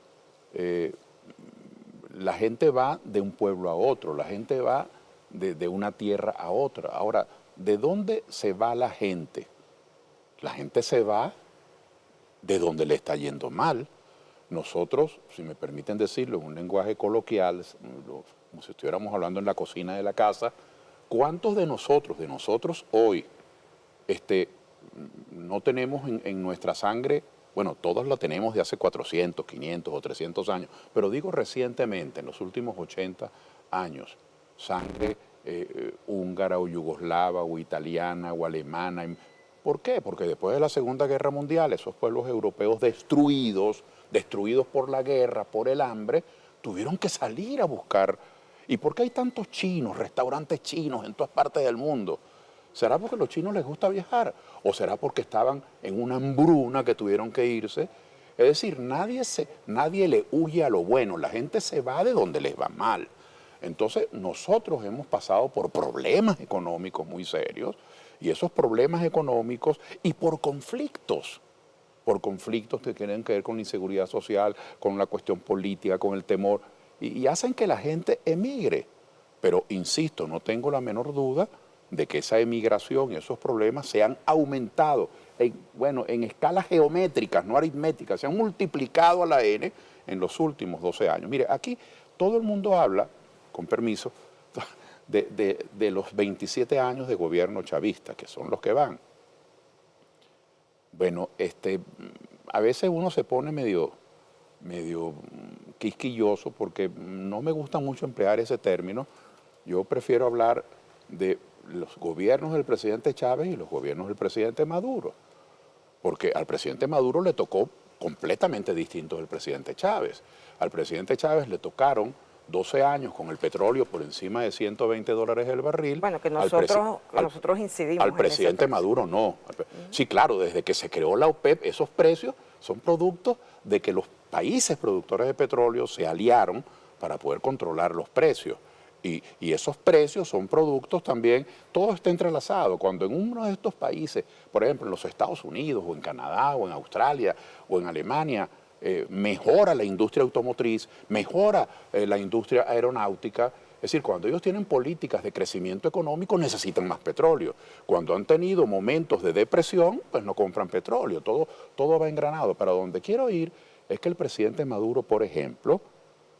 la gente va de un pueblo a otro, la gente va de una tierra a otra. Ahora, ¿de dónde se va la gente? La gente se va de donde le está yendo mal. Nosotros, si me permiten decirlo en un lenguaje coloquial, como si estuviéramos hablando en la cocina de la casa, ¿cuántos de nosotros hoy, no tenemos en nuestra sangre, bueno, todos la tenemos de hace 400, 500 o 300 años, pero digo recientemente, en los últimos 80 años, sangre húngara o yugoslava o italiana o alemana? ¿Por qué? Porque después de la Segunda Guerra Mundial, esos pueblos europeos destruidos por la guerra, por el hambre, tuvieron que salir a buscar. ¿Y por qué hay tantos chinos, restaurantes chinos en todas partes del mundo? ¿Será porque a los chinos les gusta viajar? ¿O será porque estaban en una hambruna que tuvieron que irse? Es decir, nadie le huye a lo bueno, la gente se va de donde les va mal. Entonces, nosotros hemos pasado por problemas económicos muy serios, y esos problemas económicos y por conflictos que tienen que ver con la inseguridad social, con la cuestión política, con el temor, y hacen que la gente emigre. Pero, insisto, no tengo la menor duda de que esa emigración y esos problemas se han aumentado bueno, en escalas geométricas, no aritméticas, se han multiplicado a la N en los últimos 12 años. Mire, aquí todo el mundo habla, con permiso, de los 27 años de gobierno chavista, que son los que van. Bueno, a veces uno se pone medio quisquilloso porque no me gusta mucho emplear ese término. Yo prefiero hablar de los gobiernos del presidente Chávez y los gobiernos del presidente Maduro, porque al presidente Maduro le tocó completamente distinto del presidente Chávez. Al presidente Chávez le tocaron 12 años con el petróleo por encima de $120 el barril. Bueno, que nosotros incidimos al presidente Maduro no. Sí, claro, desde que se creó la OPEP, esos precios son productos de que los países productores de petróleo se aliaron para poder controlar los precios. Y esos precios son productos también, todo está entrelazado. Cuando en uno de estos países, por ejemplo en los Estados Unidos o en Canadá o en Australia o en Alemania, mejora la industria automotriz, mejora la industria aeronáutica. Es decir, cuando ellos tienen políticas de crecimiento económico necesitan más petróleo. Cuando han tenido momentos de depresión, pues no compran petróleo. Todo va engranado. Para donde quiero ir es que el presidente Maduro, por ejemplo,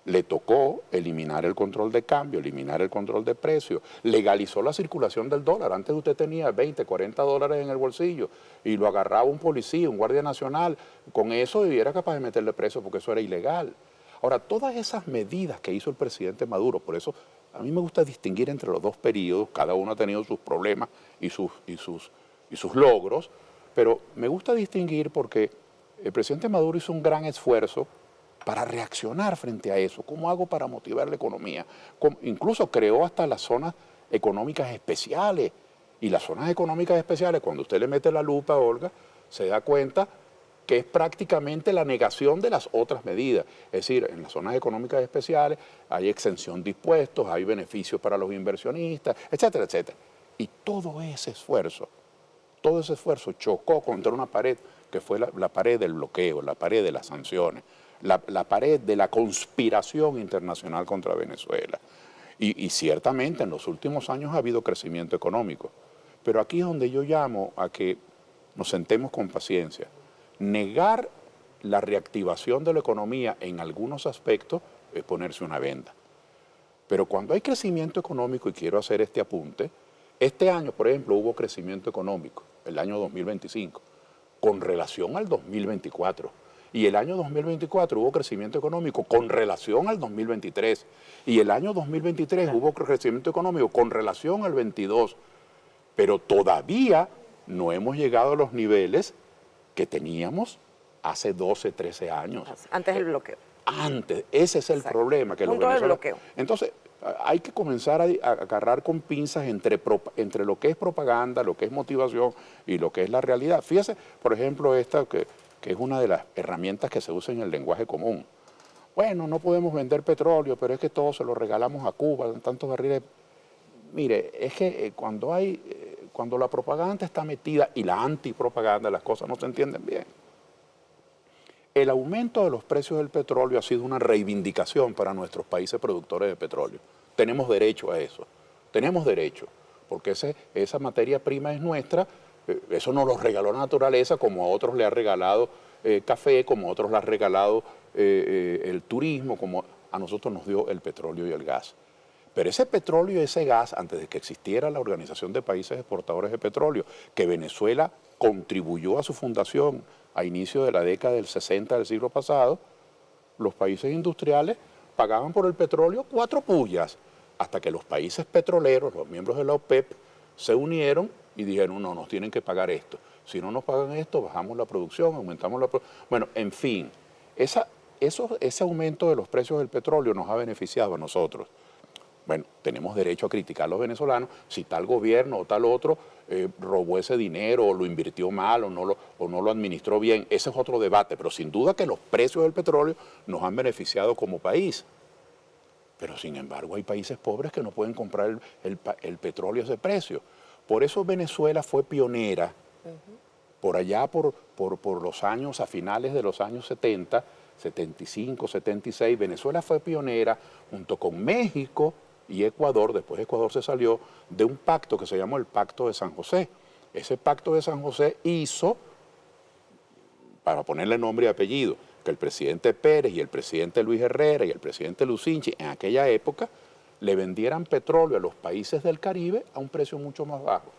le tocó eliminar el control de cambio, eliminar el control de precios, legalizó la circulación del dólar. Antes usted tenía 20, 40 dólares en el bolsillo y lo agarraba un policía, un guardia nacional, con eso y era capaz de meterle preso porque eso era ilegal. Ahora, todas esas medidas que hizo el presidente Maduro, por eso a mí me gusta distinguir entre los dos periodos, cada uno ha tenido sus problemas y sus logros, pero me gusta distinguir porque el presidente Maduro hizo un gran esfuerzo para reaccionar frente a eso. ¿Cómo hago para motivar la economía? Incluso creó hasta las zonas económicas especiales. Y las zonas económicas especiales, cuando usted le mete la lupa, Olga, se da cuenta que es prácticamente la negación de las otras medidas. Es decir, en las zonas económicas especiales hay exención de impuestos, hay beneficios para los inversionistas, etcétera, etcétera. Y todo ese esfuerzo chocó contra una pared que fue la pared del bloqueo, la pared de las sanciones. La pared de la conspiración internacional contra Venezuela. Y ciertamente en los últimos años ha habido crecimiento económico. Pero aquí es donde yo llamo a que nos sentemos con paciencia. Negar la reactivación de la economía en algunos aspectos es ponerse una venda. Pero cuando hay crecimiento económico, y quiero hacer este apunte, este año, por ejemplo, hubo crecimiento económico, el año 2025, con relación al 2024. Y el año 2024 hubo crecimiento económico con relación al 2023. Y el año 2023 hubo crecimiento económico con relación al 22. Pero todavía no hemos llegado a los niveles que teníamos hace 12, 13 años. Antes del bloqueo. Antes, ese es el problema. Que Punto del bloqueo. Entonces, hay que comenzar a agarrar con pinzas entre lo que es propaganda, lo que es motivación y lo que es la realidad. Fíjese, por ejemplo, esta que es una de las herramientas que se usa en el lenguaje común. Bueno, no podemos vender petróleo, pero es que todo se lo regalamos a Cuba, tantos barriles. Mire, es que cuando la propaganda está metida y la antipropaganda, las cosas no se entienden bien. El aumento de los precios del petróleo ha sido una reivindicación para nuestros países productores de petróleo. Tenemos derecho a eso, tenemos derecho, porque esa materia prima es nuestra. Eso nos lo regaló la naturaleza, como a otros le ha regalado café, como a otros le ha regalado el turismo, como a nosotros nos dio el petróleo y el gas. Pero ese petróleo y ese gas, antes de que existiera la Organización de Países Exportadores de Petróleo, que Venezuela contribuyó a su fundación a inicio de la década del 60 del siglo pasado, los países industriales pagaban por el petróleo 4 pullas, hasta que los países petroleros, los miembros de la OPEP, se unieron y dijeron, no, nos tienen que pagar esto. Si no nos pagan esto, bajamos la producción, aumentamos la producción. Bueno, en fin, ese aumento de los precios del petróleo nos ha beneficiado a nosotros. Bueno, tenemos derecho a criticar a los venezolanos si tal gobierno o tal otro robó ese dinero o lo invirtió mal o no lo administró bien. Ese es otro debate, pero sin duda que los precios del petróleo nos han beneficiado como país. Pero sin embargo hay países pobres que no pueden comprar el petróleo a ese precio. Por eso Venezuela fue pionera, por allá por los años, a finales de los años 70, 75, 76, Venezuela fue pionera junto con México y Ecuador, después Ecuador se salió, de un pacto que se llamó el Pacto de San José. Ese pacto de San José hizo, para ponerle nombre y apellido, que el presidente Pérez y el presidente Luis Herrera y el presidente Lucinchi en aquella época le vendieran petróleo a los países del Caribe a un precio mucho más bajo.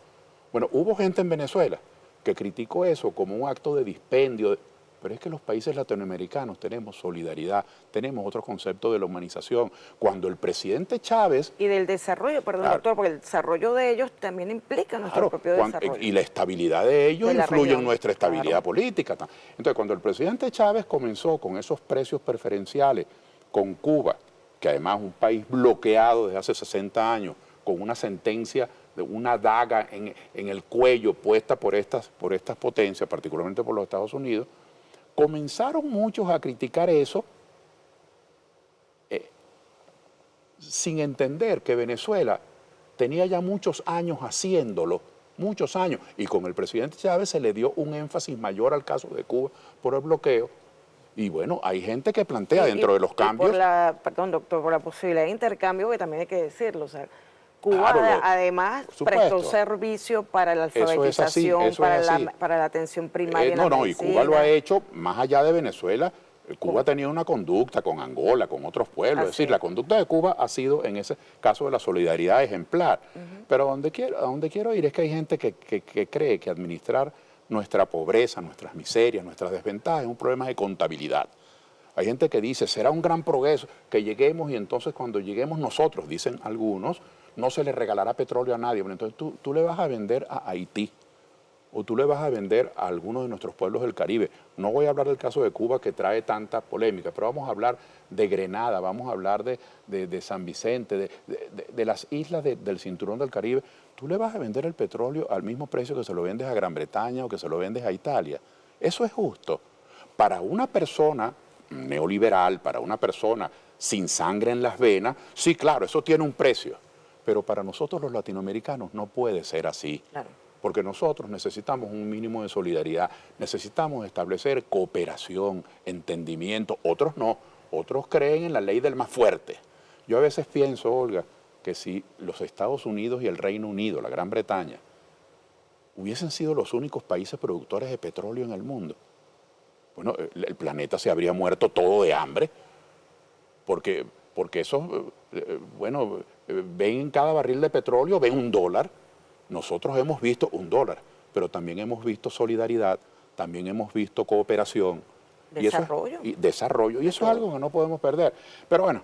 Bueno, hubo gente en Venezuela que criticó eso como un acto de dispendio, pero es que los países latinoamericanos tenemos solidaridad, tenemos otro concepto de la humanización. Cuando el presidente Chávez... Y del desarrollo, perdón, claro, doctor, porque el desarrollo de ellos también implica nuestro propio desarrollo. Y la estabilidad de ellos de influye región, en nuestra estabilidad claro, política. Entonces, cuando el presidente Chávez comenzó con esos precios preferenciales con Cuba, que además es un país bloqueado desde hace 60 años, con una sentencia de una daga en el cuello puesta por estas potencias, particularmente por los Estados Unidos, comenzaron muchos a criticar eso sin entender que Venezuela tenía ya muchos años haciéndolo, muchos años, y con el presidente Chávez se le dio un énfasis mayor al caso de Cuba por el bloqueo. Y bueno, hay gente que plantea dentro de los cambios... Perdón, doctor, por la posibilidad de intercambio, que también hay que decirlo, o sea, Cuba Claro, además prestó servicio para la alfabetización, para la atención primaria en la y medicina. Cuba lo ha hecho más allá de Venezuela. Cuba tenía una conducta con Angola, con otros pueblos. Es decir, la conducta de Cuba ha sido, en ese caso de la solidaridad, ejemplar. Pero a donde quiero ir es que hay gente que cree que administrar nuestra pobreza, nuestras miserias, nuestras desventajas es un problema de contabilidad. Hay gente que dice, será un gran progreso que lleguemos y entonces cuando lleguemos nosotros, dicen algunos, no se le regalará petróleo a nadie. Bueno, entonces tú le vas a vender a Haití o tú le vas a vender a algunos de nuestros pueblos del Caribe. No voy a hablar del caso de Cuba que trae tanta polémica, pero vamos a hablar de Grenada, vamos a hablar de San Vicente, de las islas del cinturón del Caribe. Tú le vas a vender el petróleo al mismo precio que se lo vendes a Gran Bretaña o que se lo vendes a Italia. Eso es justo. Para una persona neoliberal, para una persona sin sangre en las venas, sí, claro, eso tiene un precio. Pero para nosotros los latinoamericanos no puede ser así. Claro. Porque nosotros necesitamos un mínimo de solidaridad, necesitamos establecer cooperación, entendimiento. Otros no, otros creen en la ley del más fuerte. Yo a veces pienso, Olga, que si los Estados Unidos y el Reino Unido, la Gran Bretaña, hubiesen sido los únicos países productores de petróleo en el mundo, bueno, el planeta se habría muerto todo de hambre, porque esos, bueno, ven en cada barril de petróleo, ven $1. Nosotros hemos visto $1, pero también hemos visto solidaridad, también hemos visto cooperación. Desarrollo. Desarrollo, y eso es algo que no podemos perder. Pero bueno,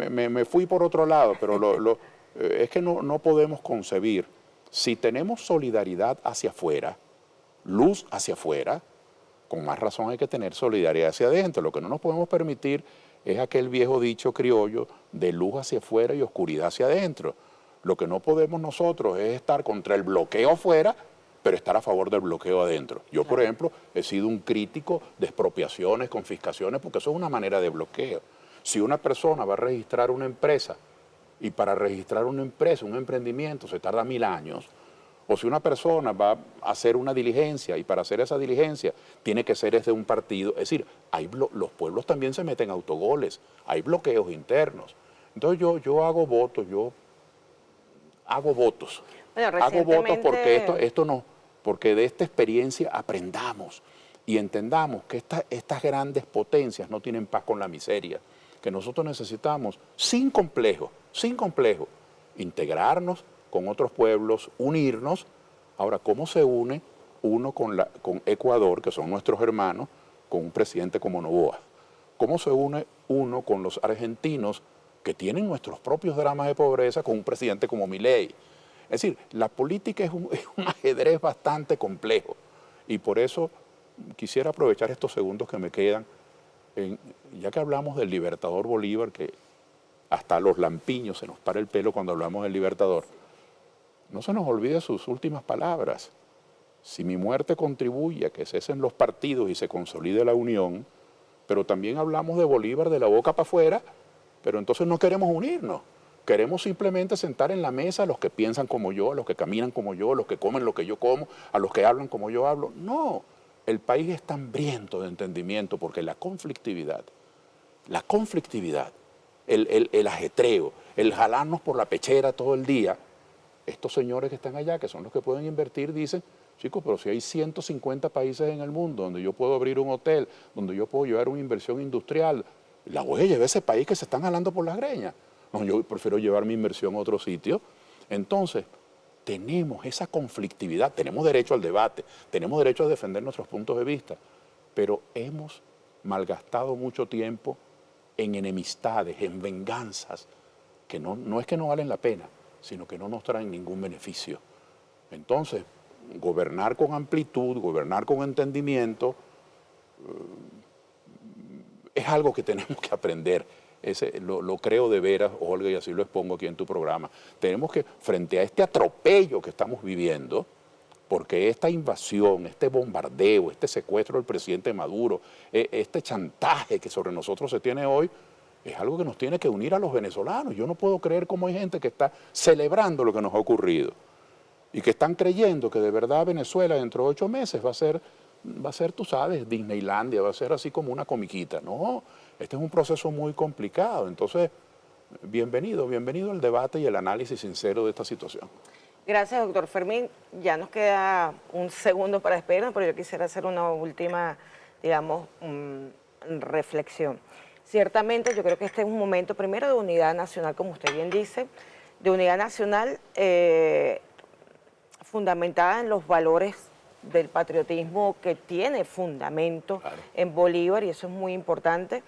me fui por otro lado, pero es que no podemos concebir, si tenemos solidaridad hacia afuera, luz hacia afuera, con más razón hay que tener solidaridad hacia adentro. Lo que no nos podemos permitir es aquel viejo dicho criollo de luz hacia afuera y oscuridad hacia adentro. Lo que no podemos nosotros es estar contra el bloqueo afuera, pero estar a favor del bloqueo adentro. Yo, por ejemplo, he sido un crítico de expropiaciones, confiscaciones, porque eso es una manera de bloqueo. Si una persona va a registrar una empresa y para registrar una empresa, un emprendimiento, se tarda 1000 años, o si una persona va a hacer una diligencia y para hacer esa diligencia tiene que ser desde un partido, es decir, los pueblos también se meten autogoles, hay bloqueos internos. Entonces yo hago votos, hago votos porque de esta experiencia aprendamos y entendamos que estas grandes potencias no tienen paz con la miseria, que nosotros necesitamos sin complejo, integrarnos con otros pueblos, unirnos. Ahora, ¿cómo se une uno con Ecuador, que son nuestros hermanos, con un presidente como Noboa? ¿Cómo se une uno con los argentinos, que tienen nuestros propios dramas de pobreza, con un presidente como Milei? Es decir, la política es un ajedrez bastante complejo y por eso quisiera aprovechar estos segundos que me quedan, ya que hablamos del Libertador Bolívar, que hasta a los lampiños se nos para el pelo cuando hablamos del Libertador, no se nos olvide sus últimas palabras. Si mi muerte contribuye a que cesen los partidos y se consolide la unión, pero también hablamos de Bolívar de la boca para afuera, pero entonces no queremos unirnos. Queremos simplemente sentar en la mesa a los que piensan como yo, a los que caminan como yo, a los que comen lo que yo como, a los que hablan como yo hablo. No, el país está hambriento de entendimiento porque la conflictividad, el ajetreo, el jalarnos por la pechera todo el día, estos señores que están allá, que son los que pueden invertir, dicen, Chicos, pero si hay 150 países en el mundo donde yo puedo abrir un hotel, donde yo puedo llevar una inversión industrial, la voy a llevar a ese país que se están jalando por las greñas. No, yo prefiero llevar mi inversión a otro sitio. Entonces, tenemos esa conflictividad, tenemos derecho al debate, tenemos derecho a defender nuestros puntos de vista, pero hemos malgastado mucho tiempo en enemistades, en venganzas, que no es que no valen la pena, sino que no nos traen ningún beneficio. Entonces, gobernar con amplitud, gobernar con entendimiento, es algo que tenemos que aprender. Lo creo de veras, Olga, y así lo expongo aquí en tu programa. Tenemos que, frente a este atropello que estamos viviendo, porque esta invasión, este bombardeo, este secuestro del presidente Maduro, este chantaje que sobre nosotros se tiene hoy, es algo que nos tiene que unir a los venezolanos. Yo no puedo creer cómo hay gente que está celebrando lo que nos ha ocurrido y que están creyendo que de verdad Venezuela dentro de 8 meses va a ser, tú sabes, Disneylandia, va a ser así como una comiquita. No, este es un proceso muy complicado. Entonces, bienvenido al debate y el análisis sincero de esta situación. Gracias, doctor Fermín. Ya nos queda un segundo para despedirnos, pero yo quisiera hacer una última, digamos, reflexión. Ciertamente, yo creo que este es un momento, primero, de unidad nacional, como usted bien dice, de unidad nacional fundamentada en los valores del patriotismo que tiene fundamento en Bolívar, y eso es muy importante.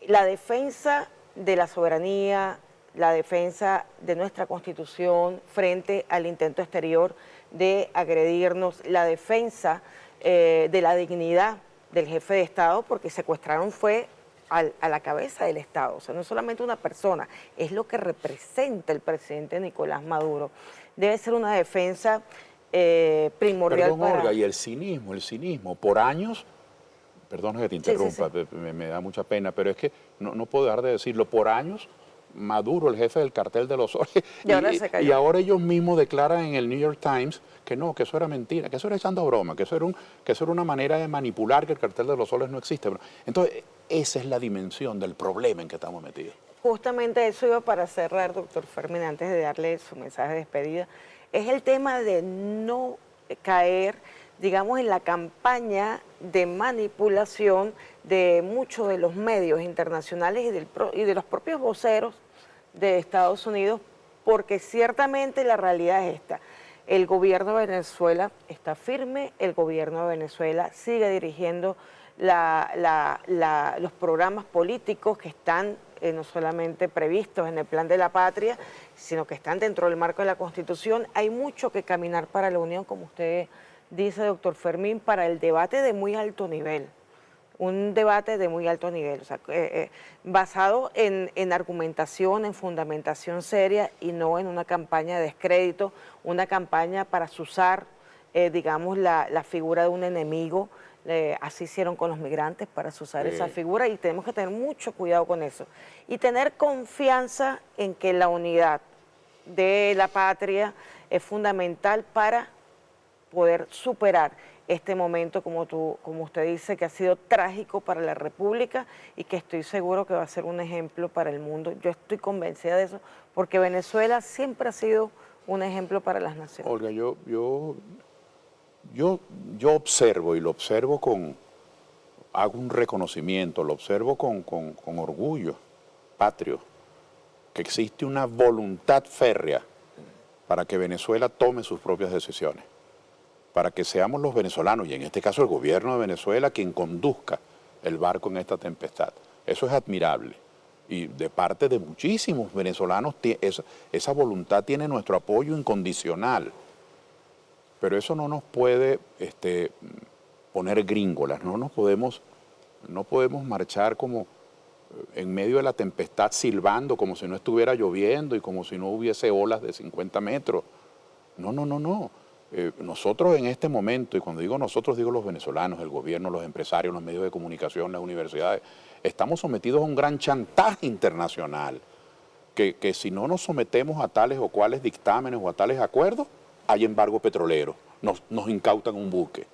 La defensa de la soberanía, la defensa de nuestra Constitución frente al intento exterior de agredirnos, la defensa de la dignidad del jefe de Estado, porque secuestraron fue a la cabeza del Estado, o sea, no es solamente una persona, es lo que representa el presidente Nicolás Maduro. Debe ser una defensa primordial. Perdón, Olga, y el cinismo, por años, perdón que te interrumpa, sí. Me da mucha pena, pero es que no puedo dejar de decirlo, por años Maduro, el jefe del cartel de los soles, y ahora ellos mismos declaran en el New York Times que no, que eso era mentira, que eso era echando broma, que eso era una manera de manipular, que el cartel de los soles no existe. Entonces, esa es la dimensión del problema en que estamos metidos. Justamente eso iba para cerrar, doctor Fermín, antes de darle su mensaje de despedida. Es el tema de no caer, digamos, en la campaña de manipulación de muchos de los medios internacionales y de los propios voceros de Estados Unidos, porque ciertamente la realidad es esta. El gobierno de Venezuela está firme, el gobierno de Venezuela sigue dirigiendo los programas políticos que están no solamente previstos en el Plan de la Patria, sino que están dentro del marco de la Constitución. Hay mucho que caminar para la unión, como usted dice, doctor Fermín, para el debate de muy alto nivel. Un debate de muy alto nivel, o sea, basado en argumentación, en fundamentación seria y no en una campaña de descrédito, una campaña para azuzar, digamos, la figura de un enemigo. Así hicieron con los migrantes, para azuzar esa figura, y tenemos que tener mucho cuidado con eso. Y tener confianza en que la unidad de la patria es fundamental para poder superar este momento, como usted dice, que ha sido trágico para la República y que estoy seguro que va a ser un ejemplo para el mundo. Yo estoy convencida de eso, porque Venezuela siempre ha sido un ejemplo para las naciones. Olga, yo observo, y lo observo hago un reconocimiento, lo observo con orgullo patrio, que existe una voluntad férrea para que Venezuela tome sus propias decisiones, para que seamos los venezolanos, y en este caso el gobierno de Venezuela, quien conduzca el barco en esta tempestad. Eso es admirable. Y de parte de muchísimos venezolanos, esa voluntad tiene nuestro apoyo incondicional. Pero eso no nos puede poner gringolas, no podemos marchar como en medio de la tempestad silbando, como si no estuviera lloviendo y como si no hubiese olas de 50 metros. No. Nosotros en este momento, y cuando digo nosotros digo los venezolanos, el gobierno, los empresarios, los medios de comunicación, las universidades, estamos sometidos a un gran chantaje internacional, que si no nos sometemos a tales o cuales dictámenes o a tales acuerdos, hay embargo petrolero, nos incautan un buque.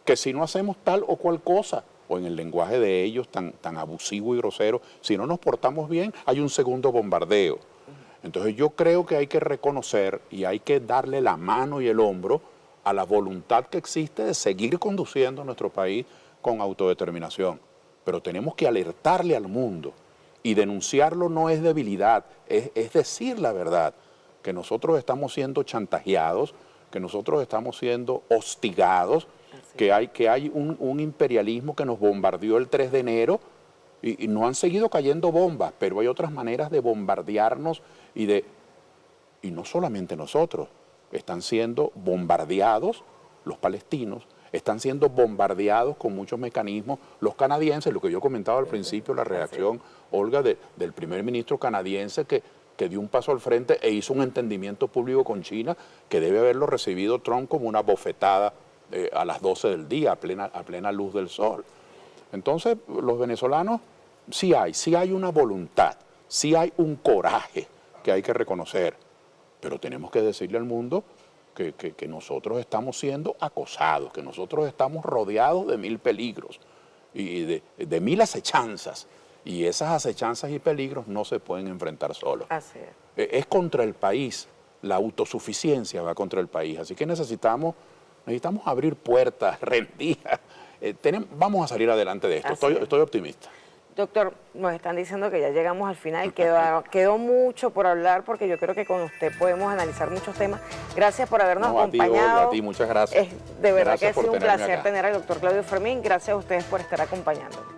Que si no hacemos tal o cual cosa, o en el lenguaje de ellos tan abusivo y grosero, si no nos portamos bien, hay un segundo bombardeo. Entonces yo creo que hay que reconocer y hay que darle la mano y el hombro a la voluntad que existe de seguir conduciendo nuestro país con autodeterminación. Pero tenemos que alertarle al mundo, y denunciarlo no es debilidad, es decir la verdad, que nosotros estamos siendo chantajeados, que nosotros estamos siendo hostigados, que hay un imperialismo que nos bombardeó el 3 de enero y no han seguido cayendo bombas, pero hay otras maneras de bombardearnos y no solamente nosotros, están siendo bombardeados los palestinos, están siendo bombardeados con muchos mecanismos los canadienses, lo que yo comentaba al principio, la reacción, Olga, del primer ministro canadiense que dio un paso al frente e hizo un entendimiento público con China que debe haberlo recibido Trump como una bofetada a las 12 del día, a plena luz del sol. Entonces, los venezolanos sí hay una voluntad, sí hay un coraje que hay que reconocer, pero tenemos que decirle al mundo que nosotros estamos siendo acosados, que nosotros estamos rodeados de 1000 peligros y de 1000 acechanzas, y esas acechanzas y peligros no se pueden enfrentar solos. Así es. Es contra el país, la autosuficiencia va contra el país, así que necesitamos abrir puertas, rendijas, vamos a salir adelante de esto, estoy optimista. Doctor, nos están diciendo que ya llegamos al final, quedó mucho por hablar porque yo creo que con usted podemos analizar muchos temas. Gracias por habernos acompañado. A ti, muchas gracias. De verdad Gracias que ha sido un tenerme placer acá. tener al doctor Claudio Fermín. Gracias a ustedes por estar acompañándonos.